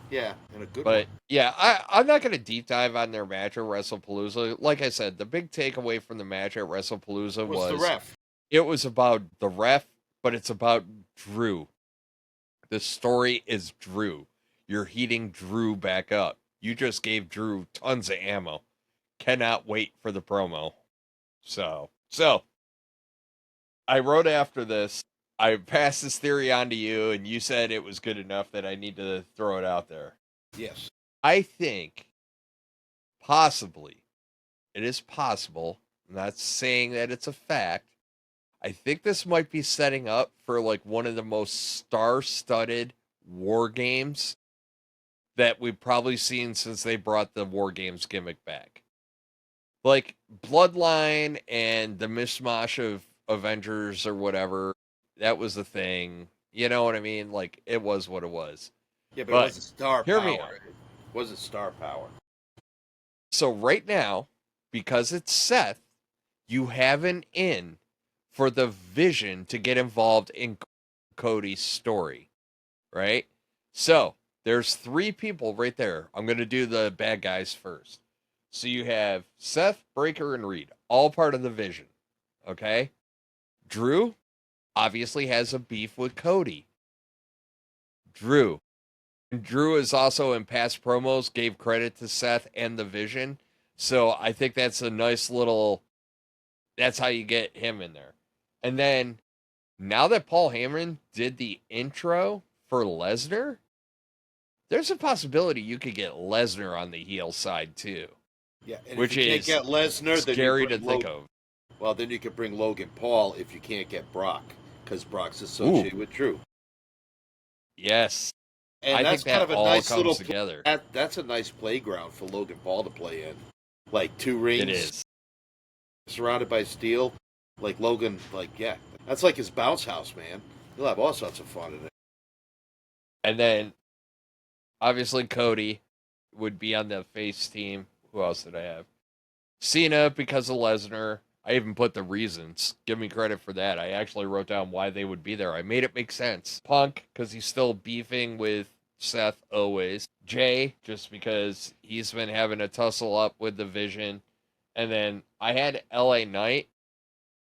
Yeah, and a good but one. Yeah, I'm not going to deep dive on their match at Wrestle Palooza. Like I said, the big takeaway from the match at Wrestle Palooza was the ref. It was about the ref, but it's about Drew. The story is Drew. You're heating Drew back up. You just gave Drew tons of ammo. Cannot wait for the promo. So I wrote after this. I passed this theory on to you, and you said it was good enough that I need to throw it out there. Yes. I think, possibly, it is possible, I'm not saying that it's a fact, I think this might be setting up for like one of the most star-studded war games that we've probably seen since they brought the war games gimmick back. Like, Bloodline and the mishmash of Avengers or whatever, that was the thing. You know what I mean? Like, it was what it was. Yeah, but it wasn't star power. It wasn't star power. So right now, because it's Seth, you have an in for the Vision to get involved in Cody's story, right? So there's 3 people right there. I'm going to do the bad guys first. So you have Seth, Breaker, and Reed, all part of the Vision, okay? Drew obviously has a beef with Cody. Drew is also in past promos gave credit to Seth and the Vision. So I think that's a nice little, that's how you get him in there. And then now that Paul Heyman did the intro for Lesnar, there's a possibility you could get Lesnar on the heel side too. Yeah, and which if you can't is get Lesnar, then scary you to bring think Logan. of. Well, then you could bring Logan Paul if you can't get Brock, because Brock's associated with Drew. Yes. And I that's think kind that of a all nice comes little together. That's a nice playground for Logan Paul to play in. Like 2 rings. It is. Surrounded by steel. Like Logan, that's like his bounce house, man. He'll have all sorts of fun in it. And then, obviously, Cody would be on the face team. Who else did I have? Cena, because of Lesnar. I even put the reasons. Give me credit for that. I actually wrote down why they would be there. I made it make sense. Punk, because he's still beefing with Seth always. Jay, just because he's been having a tussle up with the Vision. And then I had LA Knight,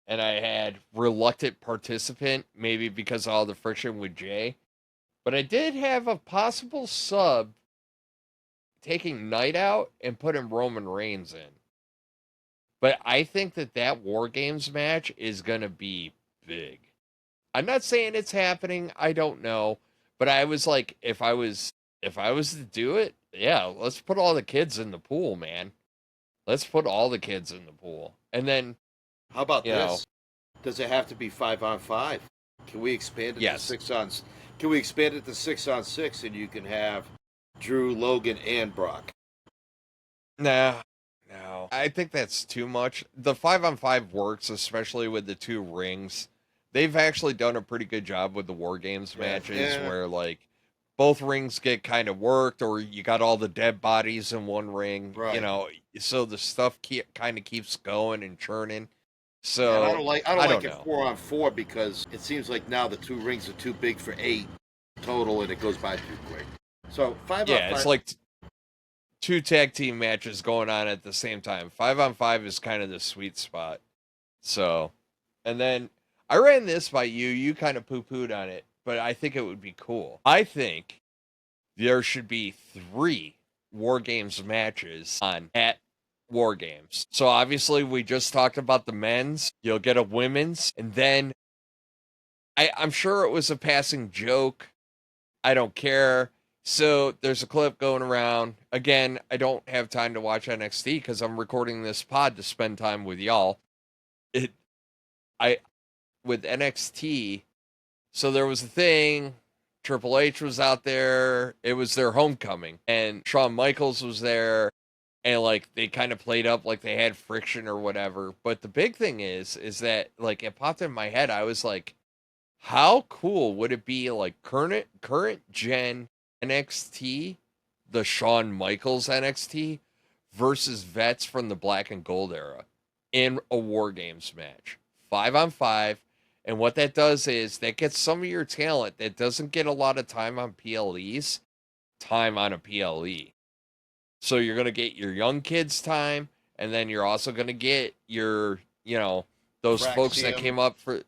and I had reluctant participant, maybe because of all the friction with Jay. But I did have a possible sub taking Knight out and putting Roman Reigns in. But I think that War Games match is going to be big. I'm not saying it's happening. I don't know. But I was like, if I was to do it, yeah, let's put all the kids in the pool, man. Let's put all the kids in the pool. And then, how about this? Does it have to be 5-on-5? Can we expand it yes. to 6-on? Can we expand it to 6-on-6 and you can have Drew, Logan, and Brock? No. I think that's too much. The 5-on-5 works, especially with the 2 rings. They've actually done a pretty good job with the War Games matches where, like, both rings get kind of worked, or you got all the dead bodies in one ring, right. So the stuff kind of keeps going and churning. So I don't like it know. 4-on-4 because it seems like now the 2 rings are too big for 8 total, and it goes by too quick. So 5-on-5. Yeah, it's like 2 tag team matches going on at the same time. 5-on-5 is kind of the sweet spot. So, and then I ran this by you. You kind of poo-pooed on it, but I think it would be cool. I think there should be 3 War Games matches on at War Games. So obviously we just talked about the men's. You'll get a women's, and then I'm sure it was a passing joke. I don't care. So there's a clip going around. Again, I don't have time to watch NXT because I'm recording this pod to spend time with y'all. With NXT, so there was a thing. Triple H was out there. It was their homecoming, and Shawn Michaels was there, and like they kind of played up like they had friction or whatever. But the big thing is that like it popped in my head. I was like, how cool would it be like current gen NXT, the Shawn Michaels NXT versus vets from the Black and Gold era in a War Games match, 5-on-5. And what that does is that gets some of your talent that doesn't get a lot of time on PLEs, time on a PLE. So you're going to get your young kids time, and then you're also going to get your, those Fraxium. folks that came up for,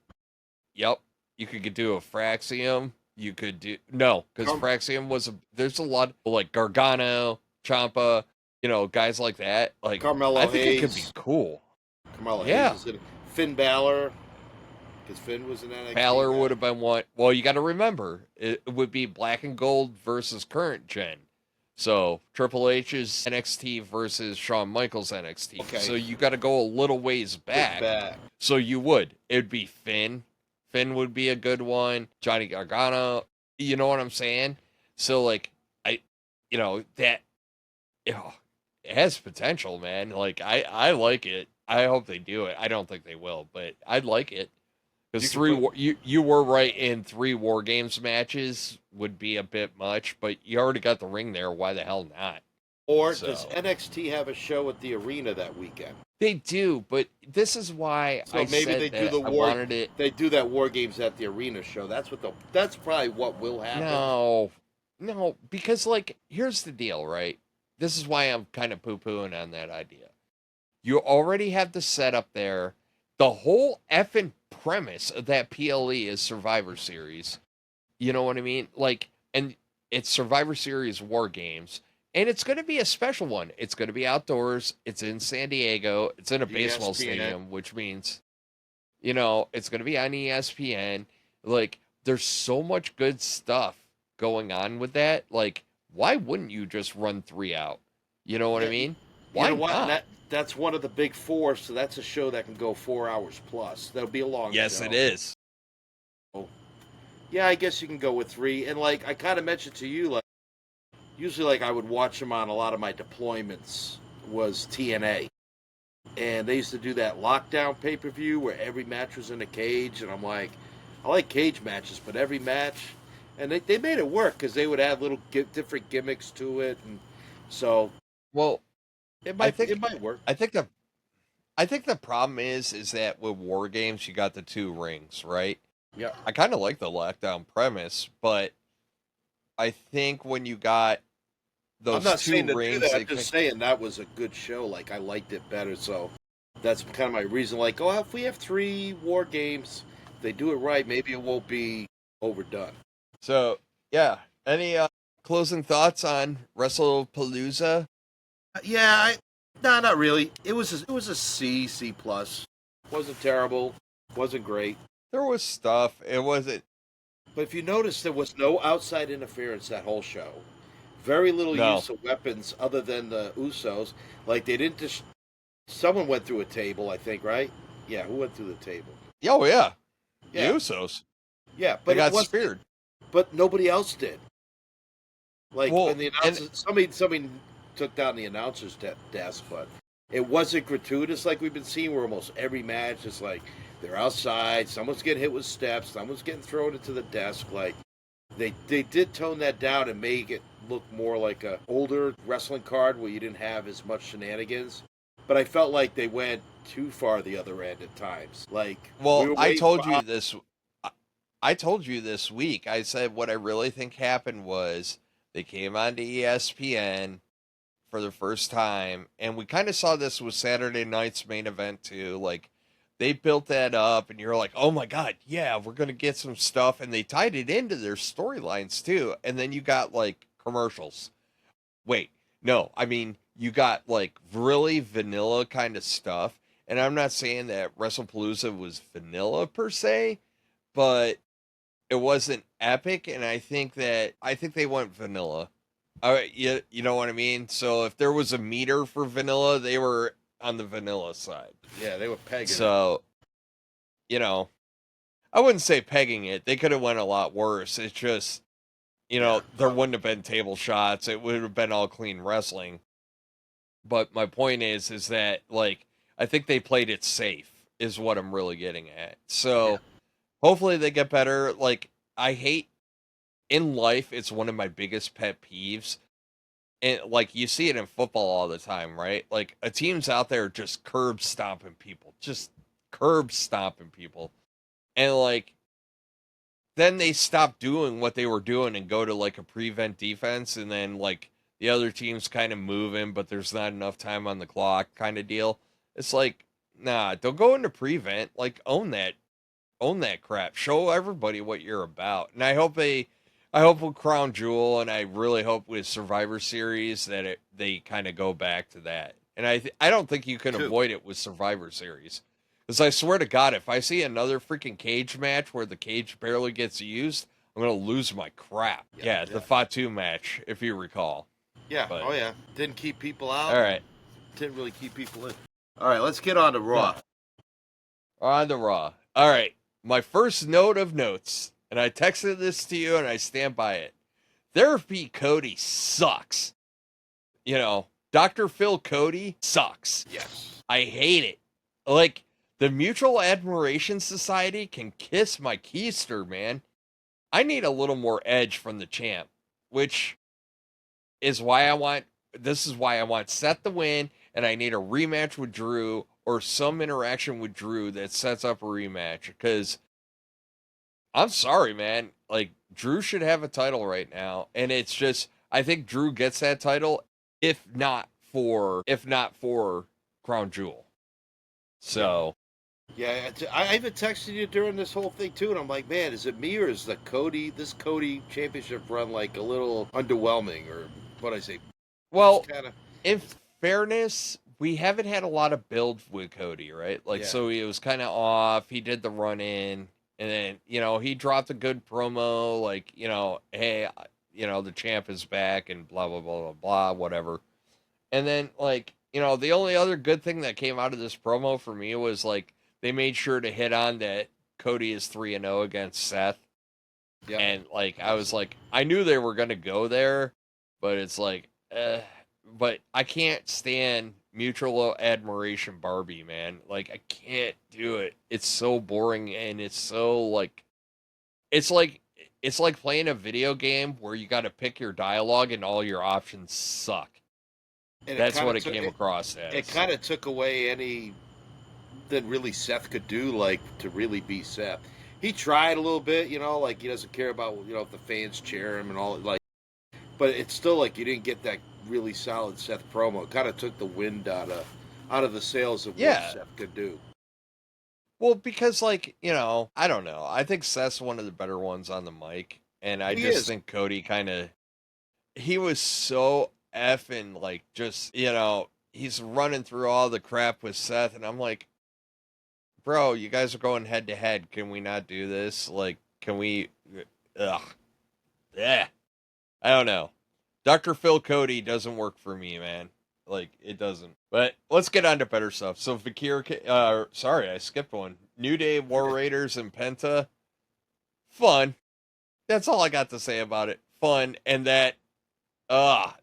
yep, you could do a Fraxium. You could do, no, because Fraxium there's a lot, like Gargano, Ciampa, guys like that. Like, Carmelo I think Hayes. it could be cool. Carmelo Hayes is in it. Finn Balor. Because Finn was in NXT. Balor would have been one. Well, you got to remember, it would be Black and Gold versus current gen. So Triple H's NXT versus Shawn Michaels NXT. Okay. So you got to go a little ways back. So you would. It'd be Finn. Finn would be a good one. Johnny Gargano. You know what I'm saying? So like, that it has potential, man. Like I like it. I hope they do it. I don't think they will, but I'd like it. Because you were right in 3 War Games matches would be a bit much, but you already got the ring there. Why the hell not? Or does NXT have a show at the arena that weekend? They do, but this is why I said that I wanted it. They do that War Games at the arena show. That's probably what will happen. No, because like here's the deal, right? This is why I'm kind of poo-pooing on that idea. You already have the setup there. The whole effing premise of that PLE is Survivor Series. You know what I mean? Like, and it's Survivor Series War Games. And it's going to be a special one. It's going to be outdoors. It's in San Diego. It's in a baseball stadium, which means, it's going to be on ESPN. Like, there's so much good stuff going on with that. Like, why wouldn't you just run 3 out? You know what I mean? Why not? That's one of the big 4, so that's a show that can go 4 hours plus. That'll be a long show. Yes, it is. Oh. Yeah, I guess you can go with 3. And, like, I kind of mentioned to you, like, usually, like, I would watch them on a lot of my deployments was TNA. And they used to do that lockdown pay-per-view where every match was in a cage. And I'm like, I like cage matches, but every match... And they made it work because they would add little different gimmicks to it. And so... Well... It might work. I think the problem is that with War Games, you got the 2 rings, right? Yeah. I kind of like the lockdown premise, but I think when you got those I'm not 2 saying rings, to do that. I'm just saying that was a good show. Like, I liked it better, so that's kind of my reason. Like, if we have 3 War Games, if they do it right, maybe it won't be overdone. So, yeah. Any closing thoughts on Wrestle Palooza? Yeah, not really. It was a C plus. Wasn't terrible. Wasn't great. There was stuff. It wasn't. But if you notice, there was no outside interference that whole show. Very little use of weapons other than the Usos. Like, they didn't just... Someone went through a table, I think, right? Yeah, who went through the table? Oh, yeah. Yeah. The Usos. Yeah, but they got speared. But nobody else did. Like, well, when the announcers... Somebody took down the announcer's desk, but it wasn't gratuitous like we've been seeing where almost every match is like they're outside, someone's getting hit with steps, someone's getting thrown into the desk. Like, they did tone that down and make it look more like a older wrestling card where you didn't have as much shenanigans. But I felt like they went too far the other end at times. Like, well, I told you this week. I said what I really think happened was they came onto ESPN for the first time, and we kind of saw this with Saturday night's main event too. Like, they built that up, and you're like, oh my god, yeah, we're gonna get some stuff, and they tied it into their storylines too. And then you got like commercials. Wait, no, I mean, you got like really vanilla kind of stuff, and I'm not saying that Wrestle Palooza was vanilla per se, but it wasn't epic, and I think they went vanilla. All right, you know what I mean? So if there was a meter for vanilla, they were on the vanilla side. Yeah, they were pegging. So, I wouldn't say pegging it. They could have went a lot worse. It's just, there wouldn't have been table shots. It would have been all clean wrestling. But my point is that, like, I think they played it safe is what I'm really getting at. So hopefully they get better. Like, I hate... In life, it's one of my biggest pet peeves. And, like, you see it in football all the time, right? Like, a team's out there just curb stomping people. And, like, then they stop doing what they were doing and go to, like, a prevent defense. And then, like, the other team's kind of moving, but there's not enough time on the clock kind of deal. It's like, nah, don't go into prevent. Like, own that crap. Show everybody what you're about. And I hope with Crown Jewel, and I really hope with Survivor Series that they kind of go back to that. And I don't think you can avoid it with Survivor Series. Because I swear to God, if I see another freaking cage match where the cage barely gets used, I'm going to lose my crap. Yeah, the Fatu match, if you recall. Yeah, oh yeah. Didn't keep people out. All right. Didn't really keep people in. All right, let's get on to Raw. On to Raw. All right, my first note of notes. And I texted this to you, and I stand by it. Therapy Cody sucks. Dr. Phil Cody sucks. Yes. I hate it. Like, the Mutual Admiration Society can kiss my keister, man. I need a little more edge from the champ, which is why I want Seth to win, and I need a rematch with Drew or some interaction with Drew that sets up a rematch, because I'm sorry, man. Like, Drew should have a title right now. And it's just, I think Drew gets that title if not for Crown Jewel. So. Yeah, I even texted you during this whole thing too, and I'm like, man, is it me or is this Cody championship run like a little underwhelming, or what I say? Well, kind of in fairness, we haven't had a lot of build with Cody, right? Like, Yeah. so he was kind of off. He did the run in, and then, he dropped a good promo, like, hey, the champ is back and blah, blah, blah, blah, blah, whatever. And then, like, the only other good thing that came out of this promo for me was, like, they made sure to hit on that Cody is 3-0 against Seth. Yeah. And, like, I was like, I knew they were going to go there, but it's like, but I can't stand mutual admiration Barbie, man. Like, I can't do it. It's so boring, and it's so, like, it's like playing a video game where you got to pick your dialogue and all your options suck. And That's what it came across as. It kind of took away any that really Seth could do, like, to really be Seth. He tried a little bit, like he doesn't care about, if the fans cheer him and all, like, but it's still like you didn't get that really solid Seth promo. It kind of took the wind out of the sails of what Seth could do. Well, because, like, I don't know. I think Seth's one of the better ones on the mic, and I just think Cody he was so effing, like, just, he's running through all the crap with Seth, and I'm like, bro, you guys are going head to head. Can we not do this? Like, can we? Yeah. I don't know. Dr. Phil Cody doesn't work for me, man. Like, it doesn't. But let's get on to better stuff. So, sorry, I skipped one. New Day, War Raiders, and Penta. Fun. That's all I got to say about it. Fun. And that,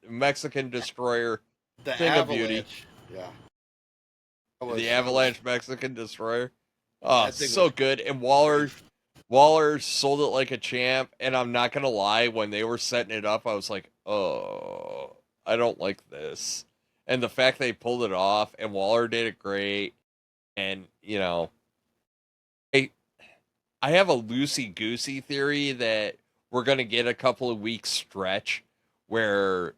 Mexican Destroyer. The thing Avalanche. Of beauty. Yeah. The Avalanche Mexican Destroyer. Oh, so good. And Waller sold it like a champ. And I'm not going to lie, when they were setting it up, I was like, oh, I don't like this. And the fact they pulled it off, and Waller did it great. And, I have a loosey-goosey theory that we're going to get a couple of weeks stretch where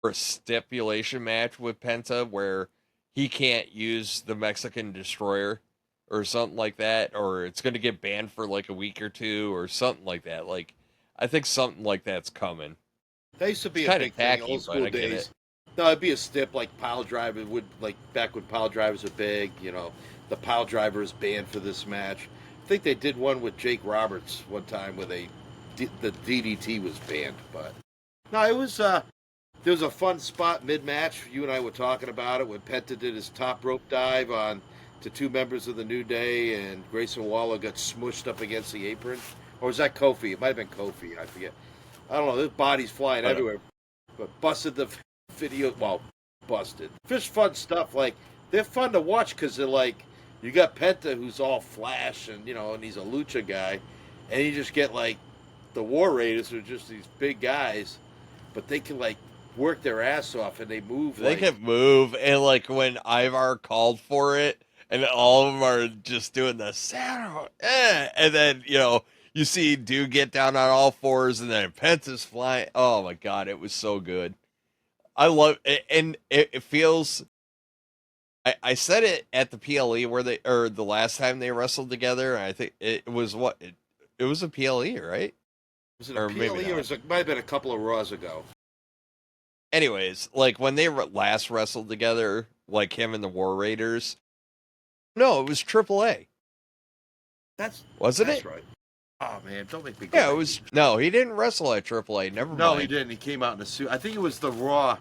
a stipulation match with Penta where he can't use the Mexican Destroyer or something like that, or it's going to get banned for like a week or two or something like that. Like, I think something like that's coming. That used to be it's a big tacky, thing, old school days. No, it'd be a stip like pile driver would, like back when pile drivers were big. The pile driver is banned for this match. I think they did one with Jake Roberts one time where the DDT was banned, but no, it was there was a fun spot mid-match. You and I were talking about it when Penta did his top rope dive on to two members of the New Day, and Grayson Waller got smushed up against the apron. Or was that Kofi? It might have been Kofi. I forget. I don't know. There's bodies flying everywhere. But busted the video. Well, busted. Fish fun stuff. Like, they're fun to watch because they're like, you got Penta who's all flash and, and he's a lucha guy. And you just get, like, the War Raiders who are just these big guys. But they can, like, work their ass off and they move. They can move. And, like, when Ivar called for it, and all of them are just doing the sound. And then, you see dude get down on all fours, and then Penta's flying. Oh, my God. It was so good. I love it. And it feels... I said it at the PLE or the last time they wrestled together. I think it was what? It was a PLE, right? Was it a PLE or it might have been a couple of Raws ago? Anyways, like when they last wrestled together, like him and the War Raiders. No, it was AAA. Wasn't it? Right. Oh man, don't make me. Yeah, it was. No, he didn't wrestle at AAA. Never mind. No, he didn't. He came out in a suit. I think it was the Raw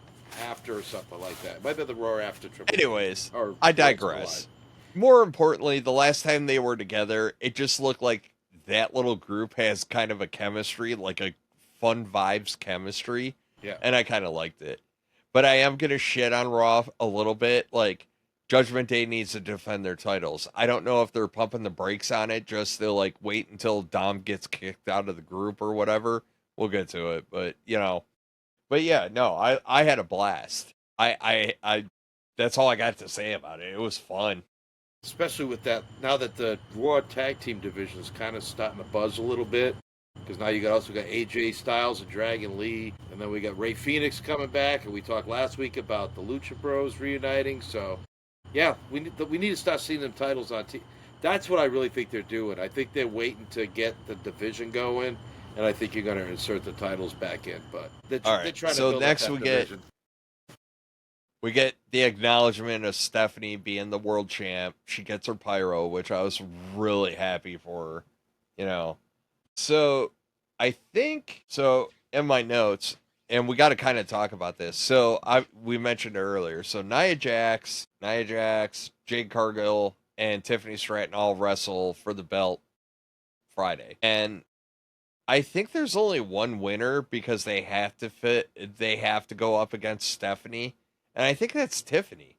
after or something like that. It might be the Raw after AAA. Anyways, I digress. More importantly, the last time they were together, it just looked like that little group has kind of a chemistry, like a fun vibes chemistry. Yeah. And I kind of liked it. But I am going to shit on Raw a little bit. Like, Judgment Day needs to defend their titles. I don't know if they're pumping the brakes on it just to, like, wait until Dom gets kicked out of the group or whatever. We'll get to it. But, But yeah, no, I had a blast. I that's all I got to say about it. It was fun. Especially with that, now that the Raw Tag Team division is kind of starting to buzz a little bit. Because now you also got AJ Styles and Dragon Lee. And then we got Rey Fenix coming back. And we talked last week about the Lucha Bros reuniting. So, yeah, we need to start seeing them titles on TV. That's what I really think they're doing. I think they're waiting to get the division going. And I think you're going to insert the titles back in. But they're trying to build up that division. We get the acknowledgement of Stephanie being the world champ. She gets her pyro, which I was really happy for her. So I think so in my notes, and we got to kind of talk about this. So we mentioned it earlier. So Nia Jax, Jade Cargill, and Tiffany Stratton all wrestle for the belt Friday. And I think there's only one winner because they have to go up against Stephanie. And I think that's Tiffany.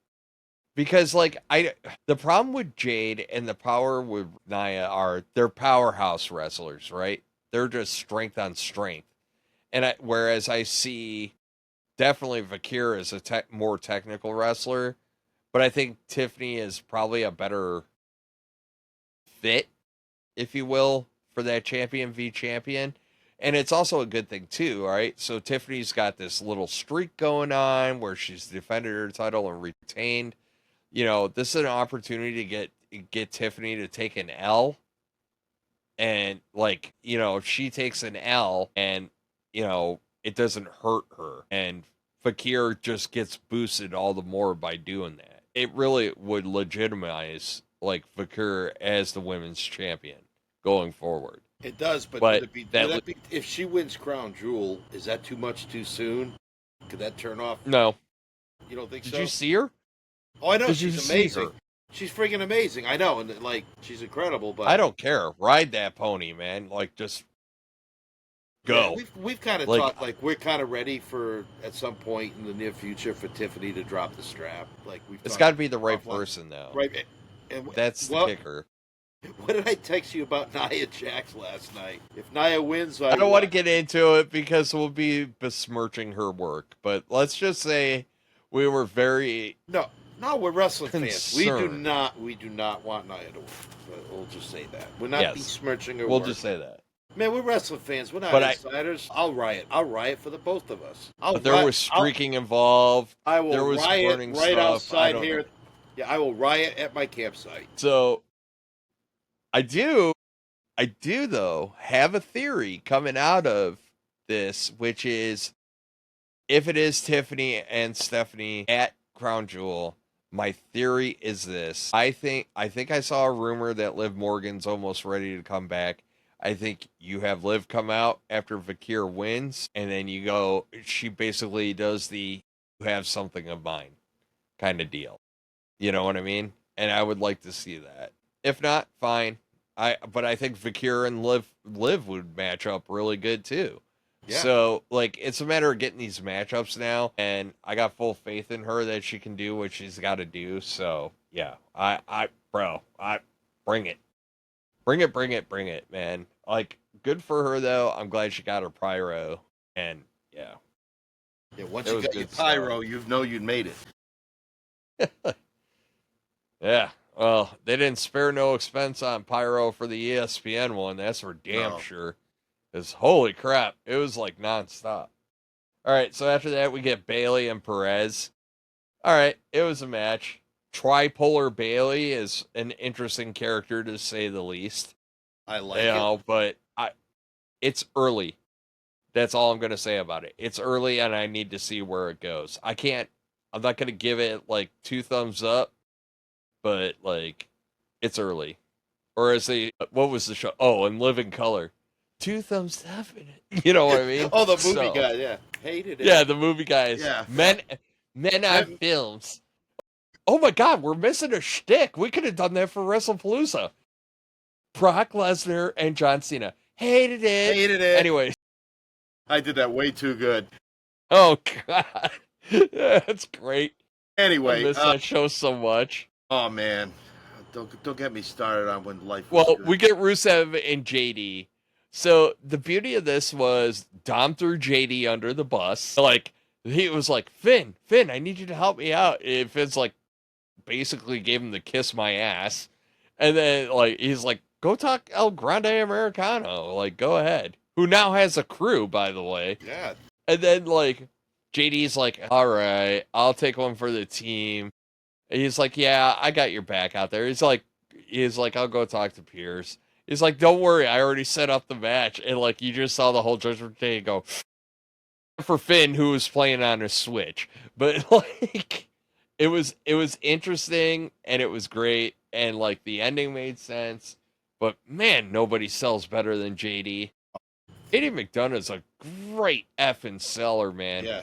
Because the problem with Jade and the power with Nia are they're powerhouse wrestlers, right? They're just strength on strength. And whereas I see definitely Vakir as a more technical wrestler, but I think Tiffany is probably a better fit, if you will, for that champion v champion. And it's also a good thing too, right? So Tiffany's got this little streak going on where she's defended her title and retained. This is an opportunity to get Tiffany to take an L. And if she takes an L and it doesn't hurt her, and Fakir just gets boosted all the more by doing that. It really would legitimize Fakir as the women's champion going forward. It does, but if she wins Crown Jewel, is that too much too soon? Could that turn off? No. You don't think so? Did you see her? Oh, I know. She's amazing. She's freaking amazing. I know. And she's incredible, but I don't care. Ride that pony, man. Just go. Yeah, we've kind of talked, we're kind of ready for, at some point in the near future, for Tiffany to drop the strap. It's got to be the right person, though. Right. And that's the kicker. What did I text you about Nia Jax last night? If Nia wins, I don't want to get into it because we'll be besmirching her work. But let's just say we were very no, we're wrestling concerned. fans. We do not want Nia to win. We'll just say that we're not besmirching her. We'll work. Just say that. Man, we're wrestling fans. We're not insiders. I'll riot for the both of us. There was streaking involved. I will there was riot burning right stuff. outside here. Know. Yeah, I will riot at my campsite. So I do though have a theory coming out of this, which is if it is Tiffany and Stephanie at Crown Jewel, my theory is this. I think I saw a rumor that Liv Morgan's almost ready to come back. I think you have Liv come out after Vakir wins, and then she basically does the you have something of mine kind of deal. You know what I mean? And I would like to see that. If not, fine. But I think Vakir and Liv would match up really good too. Yeah. So it's a matter of getting these matchups now, and I got full faith in her that she can do what she's got to do. So yeah, I bring it, man. Good for her though. I'm glad she got her pyro, and yeah. Once you got your pyro, you know you'd made it. Yeah. Well, they didn't spare no expense on pyro for the ESPN one. That's for damn sure. Because holy crap, it was nonstop. All right, so after that, we get Bayley and Perez. All right, it was a match. Tripolar Bayley is an interesting character to say the least. I like it. But it's early. That's all I'm going to say about it. It's early, and I need to see where it goes. I'm not going to give it 2 thumbs up. But it's early, or as what was the show? Oh, and Living Color, 2 thumbs up in it. You know what I mean? Oh, the movie guy, yeah, hated it. Yeah, the movie guys. Yeah, men on films. Oh my God, we're missing a shtick. We could have done that for Wrestle Palooza. Brock Lesnar and John Cena hated it. Anyways, I did that way too good. Oh God, that's great. Anyway, I miss that show so much. Oh man, don't get me started on when life. Well, we get Rusev and JD. So the beauty of this was Dom threw JD under the bus. He was like, Finn, I need you to help me out. And Finn's basically gave him the kiss my ass, and then he's like, go talk El Grande Americano. Go ahead. Who now has a crew, by the way. Yeah. And then JD's like, all right, I'll take one for the team. And he's like, yeah, I got your back out there. He's like, I'll go talk to Pierce. He's like, don't worry, I already set up the match. And you just saw the whole Judgment Day go for Finn, who was playing on a Switch. But it was interesting and it was great and like the ending made sense, but man, nobody sells better than JD. JD McDonough's a great effing seller, man. Yeah.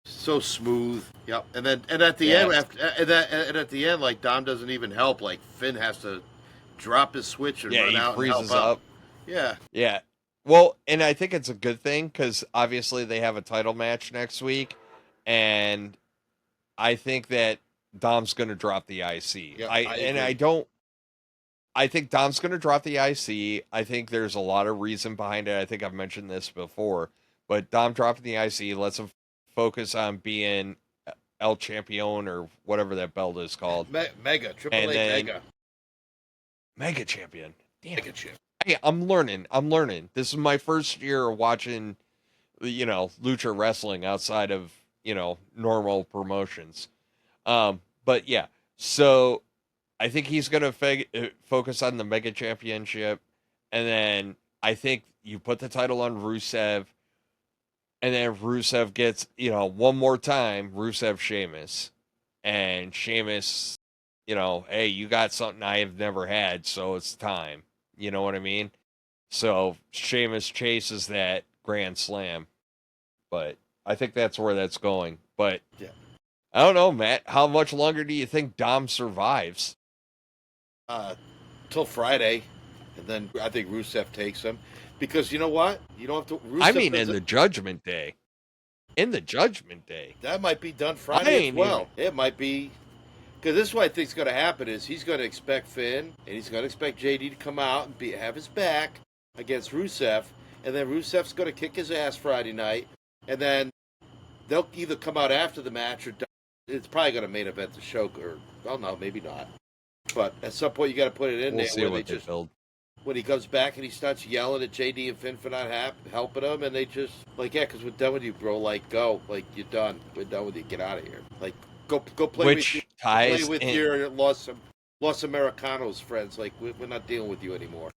So smooth. Yep. And at the end, Yes. and at the end, like Dom doesn't even help. Like Finn has to drop his switch and Yeah, run he out and help freezes out. up. Yeah. Yeah. Well, and I think it's a good thing because obviously they have a title match next week, and I think that Dom's going to drop the IC. Yeah. I think Dom's going to drop the IC. I think there's a lot of reason behind it. I think I've mentioned this before, but Dom dropping the IC lets him focus on being El Champion or whatever that belt is called. Mega, Triple And A then Mega. Mega Champion. Damn. Mega Chip. Hey, I'm learning. This is my first year watching, lucha wrestling outside of, normal promotions. But yeah, so I think he's going to focus on the Mega Championship. And then I think you put the title on Rusev. And then Rusev gets, one more time, Rusev Sheamus. And Sheamus, hey, you got something I have never had, so it's time. You know what I mean? So Sheamus chases that Grand Slam. But I think that's where that's going. But yeah. I don't know, Matt. How much longer do you think Dom survives? Till Friday. And then I think Rusev takes him. Because you know what? You don't have to. Rusev in the Judgment Day. In the Judgment Day. That might be done Friday as well. It might be. Because this is what I think is going to happen is he's going to expect Finn and he's going to expect JD to come out and have his back against Rusev. And then Rusev's going to kick his ass Friday night. And then they'll either come out after the match or it's probably going to main event the show. Or, well, no, maybe not. But at some point you got to put it in we'll there. See what they build. When he comes back and he starts yelling at JD and Finn for not helping him, and they just, like, yeah, because we're done with you, bro. Like, go. Like, you're done. We're done with you. Get out of here. Like, go play with your Los Americanos friends. Like, we're not dealing with you anymore.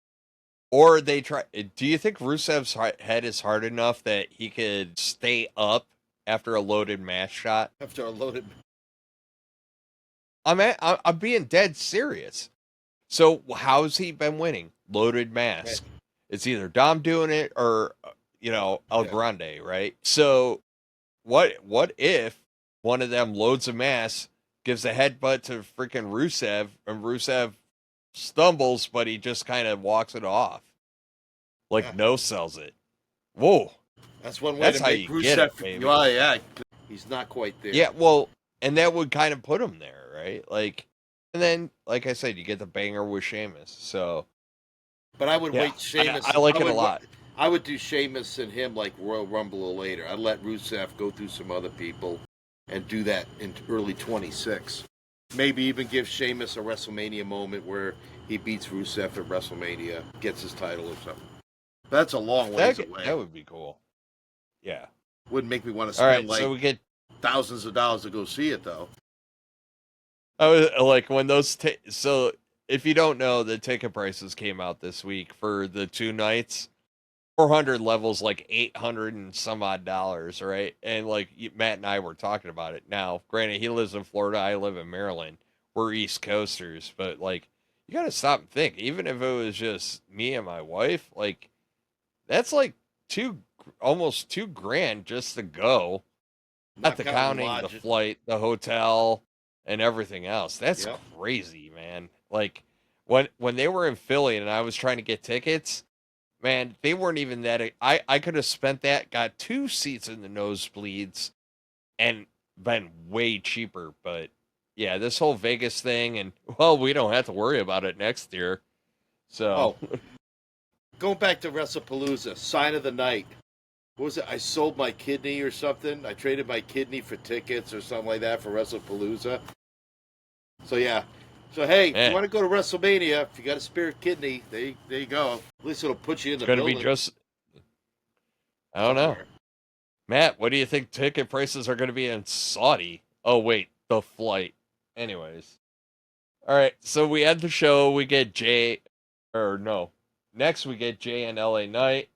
Or they try. Do you think Rusev's head is hard enough that he could stay up after a loaded mask shot? After a loaded. I'm being dead serious. So how's he been winning? Loaded mask. Right. It's either Dom doing it or El Grande, right? So what if one of them loads a mask, gives a headbutt to freaking Rusev, and Rusev stumbles, but he just kind of walks it off, no sells it. Whoa, that's one way to make Rusev. Well, yeah, he's not quite there. Yeah, well, and that would kind of put him there, right? Like, and then, like I said, you get the banger with Sheamus. So, but I would wait Sheamus. I like it a lot. I would do Sheamus and him like Royal Rumble or later. I'd let Rusev go through some other people and do that in early 26. Maybe even give Sheamus a WrestleMania moment where he beats Rusev at WrestleMania, gets his title or something. That's a long ways away. That would be cool. Yeah. Wouldn't make me want to spend so we get thousands of dollars to go see it, though. Like when those so if you don't know, the ticket prices came out this week for the 2 nights. 400 levels, like $800 and some odd dollars, right? And like Matt and I were talking about it. Now, granted, he lives in Florida, I live in Maryland. We're East Coasters, but like you got to stop and think. Even if it was just me and my wife, like that's like almost $2,000 just to go. Not the counting the flight, the hotel, and everything else. That's crazy, man. Like when they were in Philly and I was trying to get tickets, man, they weren't even that. I could have spent that, got 2 seats in the nosebleeds, and been way cheaper. But yeah, this whole Vegas thing, and well, we don't have to worry about it next year. So, going back to Wrestle Palooza, sign of the night. What was it? I sold my kidney or something. I traded my kidney for tickets or something like that for Wrestle Palooza. So yeah. So hey, if you want to go to WrestleMania, if you got a spare kidney, there you go. At least it'll put you in the building. It's going to be I don't know. Matt, what do you think ticket prices are going to be in Saudi? Oh wait, the flight. Anyways. All right, so we end the show. We get next we get Jay and LA Knight.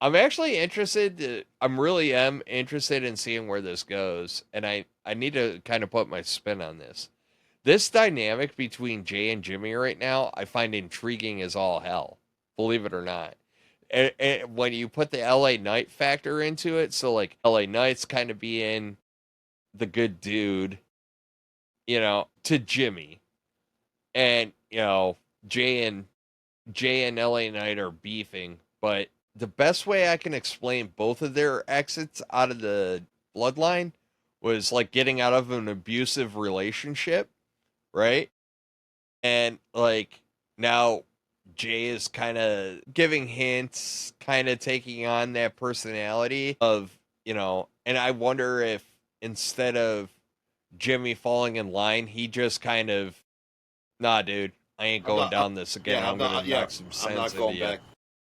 I'm actually interested. I'm really interested in seeing where this goes, and I need to kind of put my spin on this. This dynamic between Jay and Jimmy right now, I find intriguing as all hell. Believe it or not. And when you put the LA Knight factor into it, so like LA Knight's kind of being the good dude, to Jimmy, and Jay and LA Knight are beefing, but the best way I can explain both of their exits out of the bloodline was like getting out of an abusive relationship, right? And like now Jay is kind of giving hints, kind of taking on that personality of, and I wonder if instead of Jimmy falling in line, he just kind of, nah, dude, I ain't going down this again. Yeah, I'm going to knock some sense I'm not going back.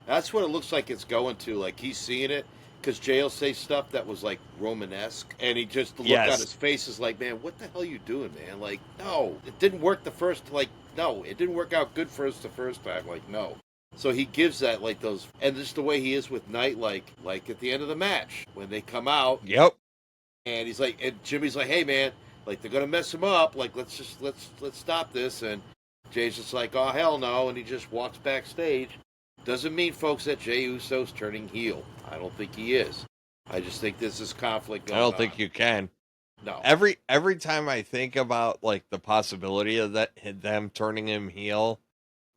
That's what it looks like it's going to. Like, he's seeing it, because Jay will say stuff that was, like, Romanesque, and he just, the look on his face is like, man, what the hell are you doing, man? Like, no, it didn't work the first, like, no, it didn't work out good for us the first time, like, no. So he gives that, like, those, and just the way he is with Knight, like at the end of the match, when they come out. Yep. And he's like, and Jimmy's like, hey, man, like, they're going to mess him up, like, let's stop this, and Jay's just like, oh, hell no, and he just walks backstage. Doesn't mean, folks, that Jey Uso's turning heel. I don't think he is. I just think this is conflict going on. I don't think you can. No. Every time I think about like the possibility of them turning him heel,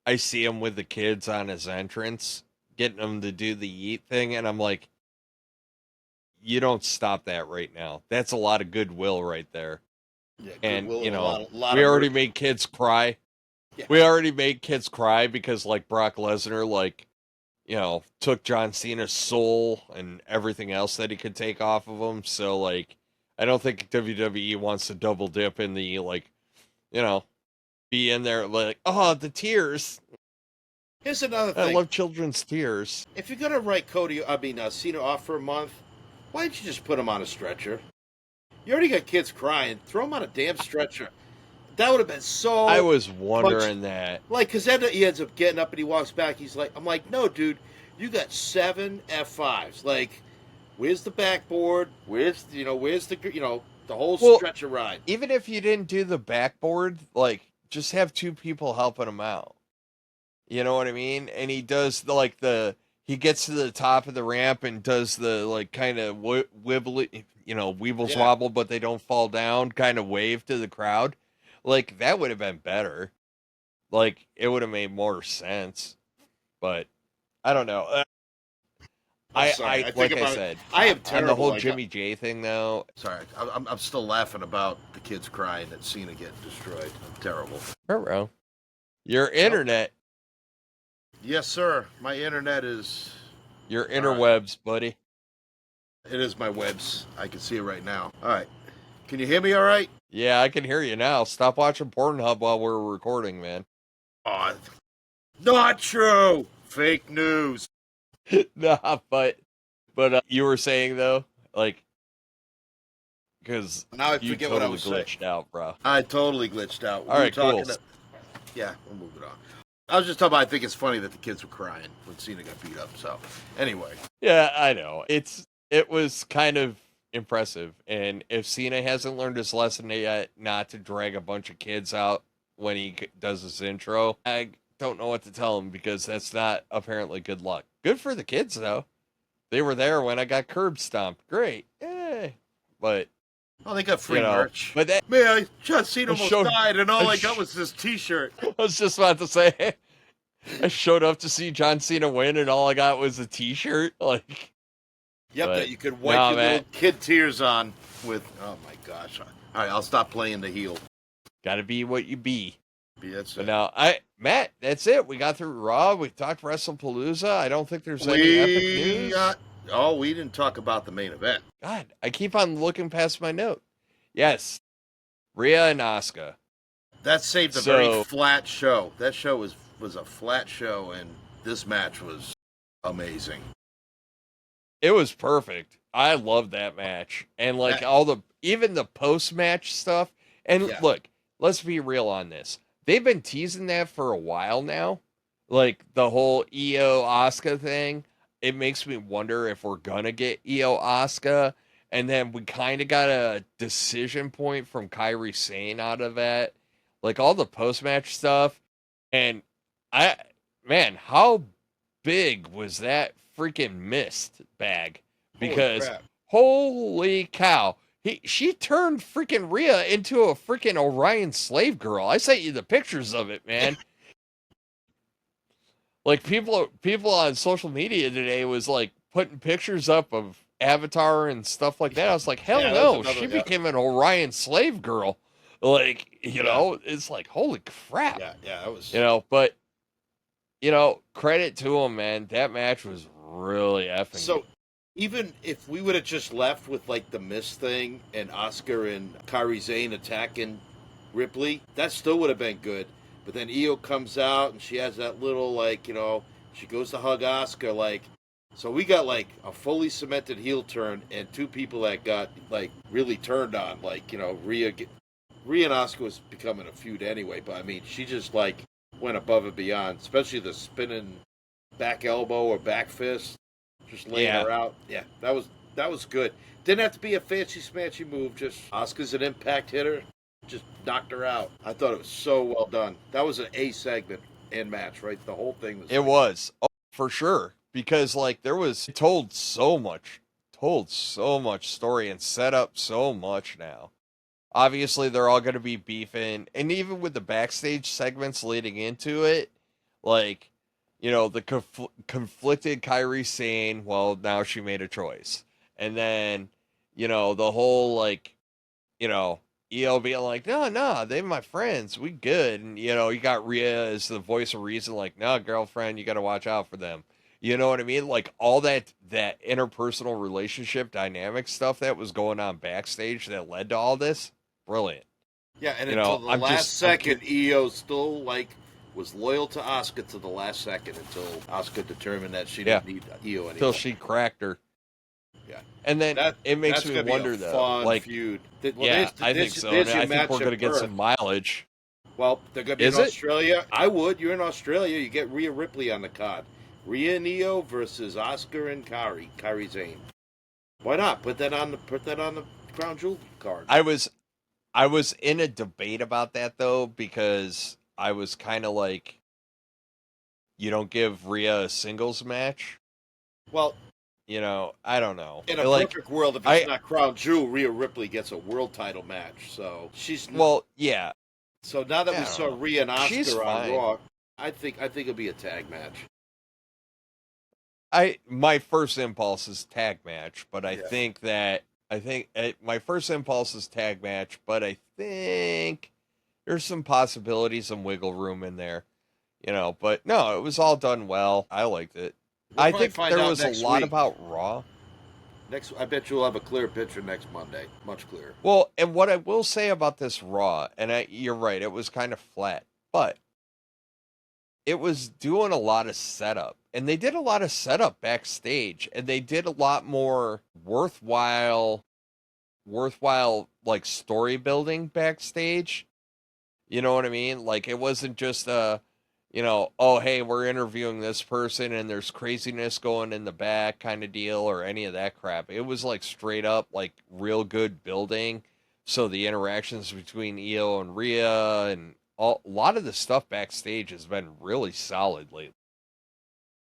I see him with the kids on his entrance, getting them to do the yeet thing, and I'm like, you don't stop that right now. That's a lot of goodwill right there. Yeah, and we already made kids cry. Yeah. We already made kids cry because, like, Brock Lesnar, like, took John Cena's soul and everything else that he could take off of him. So, like, I don't think WWE wants to double dip in the, like, be in there, like, oh, the tears. Here's another thing. I love children's tears. If you're going to write Cena off for a month, why don't you just put him on a stretcher? You already got kids crying. Throw him on a damn stretcher. That would have been so. I was wondering that. Like, because then he ends up getting up and he walks back. He's like, I'm like, no, dude, you got 7 F5s. Like, where's the backboard? Where's the whole stretcher ride? Even if you didn't do the backboard, like, just have 2 people helping him out. You know what I mean? And he does he gets to the top of the ramp and does the, like, kind of wibbly, weebles wobble, but they don't fall down, kind of wave to the crowd. Like, that would have been better. Like, it would have made more sense. But, I don't know. I said, I am terrible. On the whole Jimmy J thing, though. Sorry, I'm still laughing about the kids crying that Cena getting destroyed. I'm terrible. Bro. Your internet. Yes, sir. My internet is... Your interwebs, buddy. It is my webs. I can see it right now. All right. Can you hear me all right? Yeah, I can hear you now. Stop watching Pornhub while we're recording, man. Oh, not true. Fake news. Nah, but you were saying, though, like, because now I forget what I was glitched out, bro. I totally glitched out. All right, cool. Yeah, we'll move it on. I was just talking about, I think it's funny that the kids were crying when Cena got beat up. So, anyway. Yeah, I know. It was kind of impressive. And if Cena hasn't learned his lesson yet not to drag a bunch of kids out when he does his intro, I don't know what to tell him because that's not apparently good luck. Good for the kids, though. They were there when I got curb stomped. Great. Yay. But... Oh, they got free merch. But that, man, John Cena almost died, and all I got was this T-shirt. I was just about to say, I showed up to see John Cena win, and all I got was a T-shirt. Like, yep, that you could wipe your little kid tears on with. Oh my gosh! All right, I'll stop playing the heel. Gotta be what you be. That's but it. now, Matt, that's it. We got through Raw. We talked Wrestle Palooza. I don't think there's any epic news. We didn't talk about the main event. God, I keep on looking past my note. Yes, Rhea and Asuka. That saved a very flat show. That show was a flat show, and this match was amazing. It was perfect. I loved that match. And like even the post-match stuff. And look, let's be real on this. They've been teasing that for a while now. Like the whole Io Asuka thing. it makes me wonder if we're gonna get Io Asuka, and then we kind of got a decision point from Kairi Sane out of that, like all the post match stuff, and I, man, how big was that freaking mist bag? Because holy cow, she turned freaking Rhea into a freaking Orion slave girl. I sent you the pictures of it, man. Like people on social media today was like putting pictures up of Avatar and stuff like that. I was like, hell no, she became an Orion slave girl. Like, you know, it's like, holy crap. Yeah, that was. You know, but, you know, credit to him, man. That match was really effing So, good. Even if we would have just left with like the Mist thing and Asuka and Kairi Sane attacking Ripley, that still would have been good. But then Io comes out and she has that little like, you know, she goes to hug Asuka like. So we got like a fully cemented heel turn and two people that got like really turned on, like, you know, Rhea and Asuka was becoming a feud anyway, but I mean she just like went above and beyond, especially the spinning back elbow or back fist. Just laying her out. Yeah, that was good. Didn't have to be a fancy smashy move. Just Asuka's an impact hitter. Just knocked her out. I thought it was so well done. That was an A segment and match, right? The whole thing was. It was. Oh, for sure. Because like there was told so much story and set up so much now. Obviously they're all going to be beefing, and even with the backstage segments leading into it, like, you know, the conflicted Kairi Sane, well, now she made a choice. And then, you know, the whole, like, you know, EO being like, no, they're my friends. We good. And, you know, you got Rhea as the voice of reason, like, no, girlfriend, you got to watch out for them. You know what I mean? Like, all that interpersonal relationship dynamic stuff that was going on backstage that led to all this, brilliant. Yeah, and you until know, the last second, EO still, like, was loyal to Asuka to the last second until Asuka determined that she didn't need EO anymore. Until she cracked her. Yeah. And then it makes me wonder, though. Like, feud. I think so. And I think we're going to get some mileage. Well, they're going to be in Australia. I would. You're in Australia. You get Rhea Ripley on the card. Rhea and Io versus Asuka and Kairi Sane. Why not? Put that on the Crown Jewel card. I was in a debate about that, though, because I was kind of like, you don't give Rhea a singles match? Well, you know, I don't know. In a perfect world, if it's not Crown Jewel, Rhea Ripley gets a world title match. So she's yeah. So now that we saw Rhea and Asuka on Raw, I think it'll be a tag match. My first impulse is tag match, but I think my first impulse is tag match, but I think there's some possibilities, some wiggle room in there, you know. But no, it was all done well. I liked it. I think there was a lot about Raw. I bet you'll have a clear picture next Monday, much clearer. Well, and what I will say about this Raw, and you're right, it was kind of flat, but it was doing a lot of setup, and they did a lot of setup backstage, and they did a lot more worthwhile like story building backstage. You know what I mean? Like, it wasn't just you know, oh, hey, we're interviewing this person and there's craziness going in the back kind of deal or any of that crap. It was like straight up, like real good building. So the interactions between Io and Rhea and a lot of the stuff backstage has been really solid lately.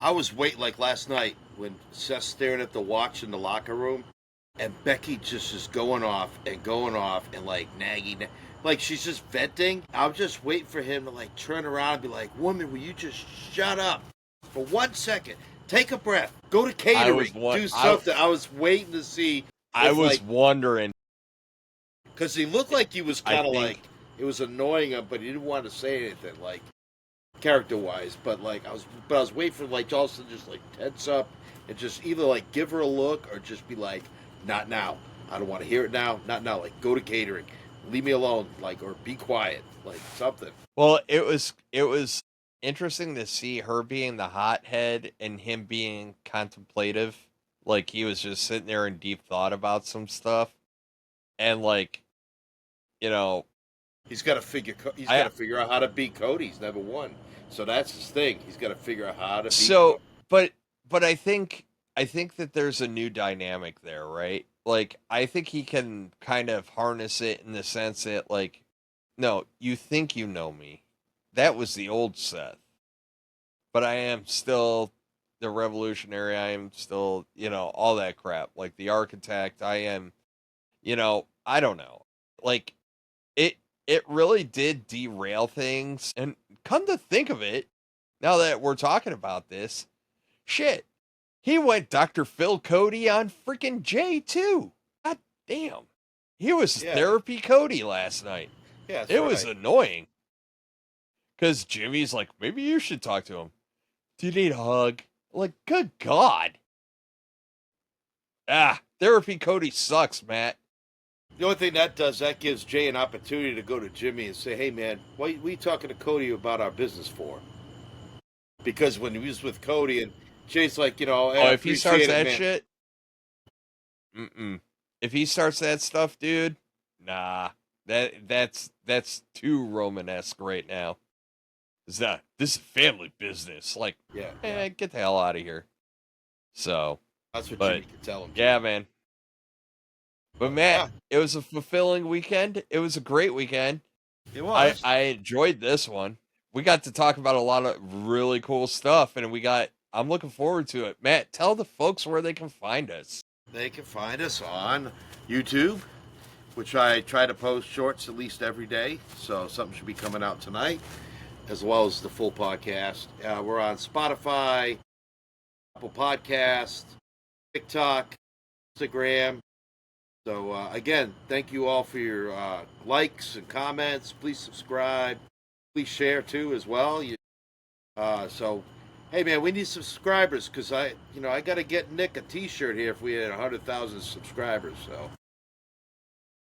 I was waiting, like last night when Seth's staring at the watch in the locker room and Becky just is going off and like nagging. Like, she's just venting. I was just waiting for him to, like, turn around and be like, woman, will you just shut up for 1 second? Take a breath. Go to catering. Do something. I was waiting to see. I was wondering. Because he looked like he was kind of like, it was annoying him, but he didn't want to say anything, like, character-wise. But, like, I was waiting for, like, Justin to just, like, tense up and just either, like, give her a look or just be like, not now. I don't want to hear it now. Not now. Like, go to catering. Leave me alone, like, or be quiet, like something. Well, it was interesting to see her being the hothead and him being contemplative. Like, he was just sitting there in deep thought about some stuff, and like, you know, he's got to figure out how to beat Cody. He's never won, so that's his thing. He's got to figure out how to beat Cody. but I think that there's a new dynamic there, right? Like, I think he can kind of harness it in the sense that, like, no, you think you know me. That was the old Seth. But I am still the revolutionary. I am still, all that crap. Like the architect. I am, I don't know. Like it it really did derail things. And come to think of it, now that we're talking about this, shit. He went Dr. Phil Cody on freaking Jay too. God damn. He was therapy Cody last night. Yeah, that's it right. was annoying. Because Jimmy's like, maybe you should talk to him. Do you need a hug? Like, good God. Therapy Cody sucks, Matt. The only thing that does, that gives Jay an opportunity to go to Jimmy and say, hey, man, what are you talking to Cody about our business for? Because when he was with Cody and Jay's like, hey, if he starts that shit, if he starts that stuff, dude, nah, that's too Romanesque right now. This is family business. Like, get the hell out of here. So that's what Jimmy can tell him. Yeah, man. But Matt, it was a fulfilling weekend. It was a great weekend. It was. I enjoyed this one. We got to talk about a lot of really cool stuff, and I'm looking forward to it. Matt, tell the folks where they can find us. They can find us on YouTube, which I try to post shorts at least every day. So something should be coming out tonight, as well as the full podcast. We're on Spotify, Apple Podcasts, TikTok, Instagram. So, again, thank you all for your likes and comments. Please subscribe. Please share, too, as well. So, hey, man, we need subscribers because I got to get Nick a T-shirt here if we had 100,000 subscribers. So,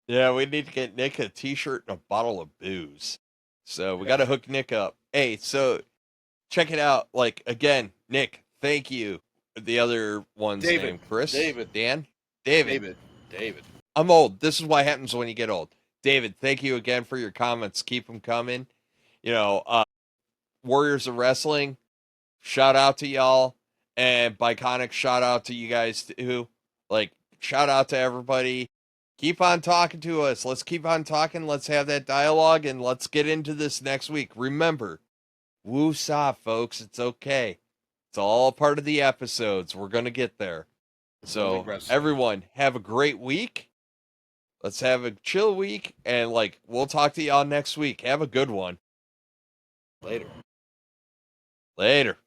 yeah, we need to get Nick a T-shirt and a bottle of booze. So we got to hook Nick up. Hey, so check it out. Like, again, Nick, thank you. The other one's name, Chris? David. Dan? David. I'm old. This is what happens when you get old. David, thank you again for your comments. Keep them coming. Warriors of Wrestling, shout out to y'all. And Biconic, shout out to you guys too. Like, shout out to everybody. Keep on talking to us. Let's keep on talking. Let's have that dialogue, and let's get into this next week. Remember, woo-saw, folks. It's okay. It's all part of the episodes. We're going to get there. So, everyone, have a great week. Let's have a chill week, and, we'll talk to y'all next week. Have a good one. Later.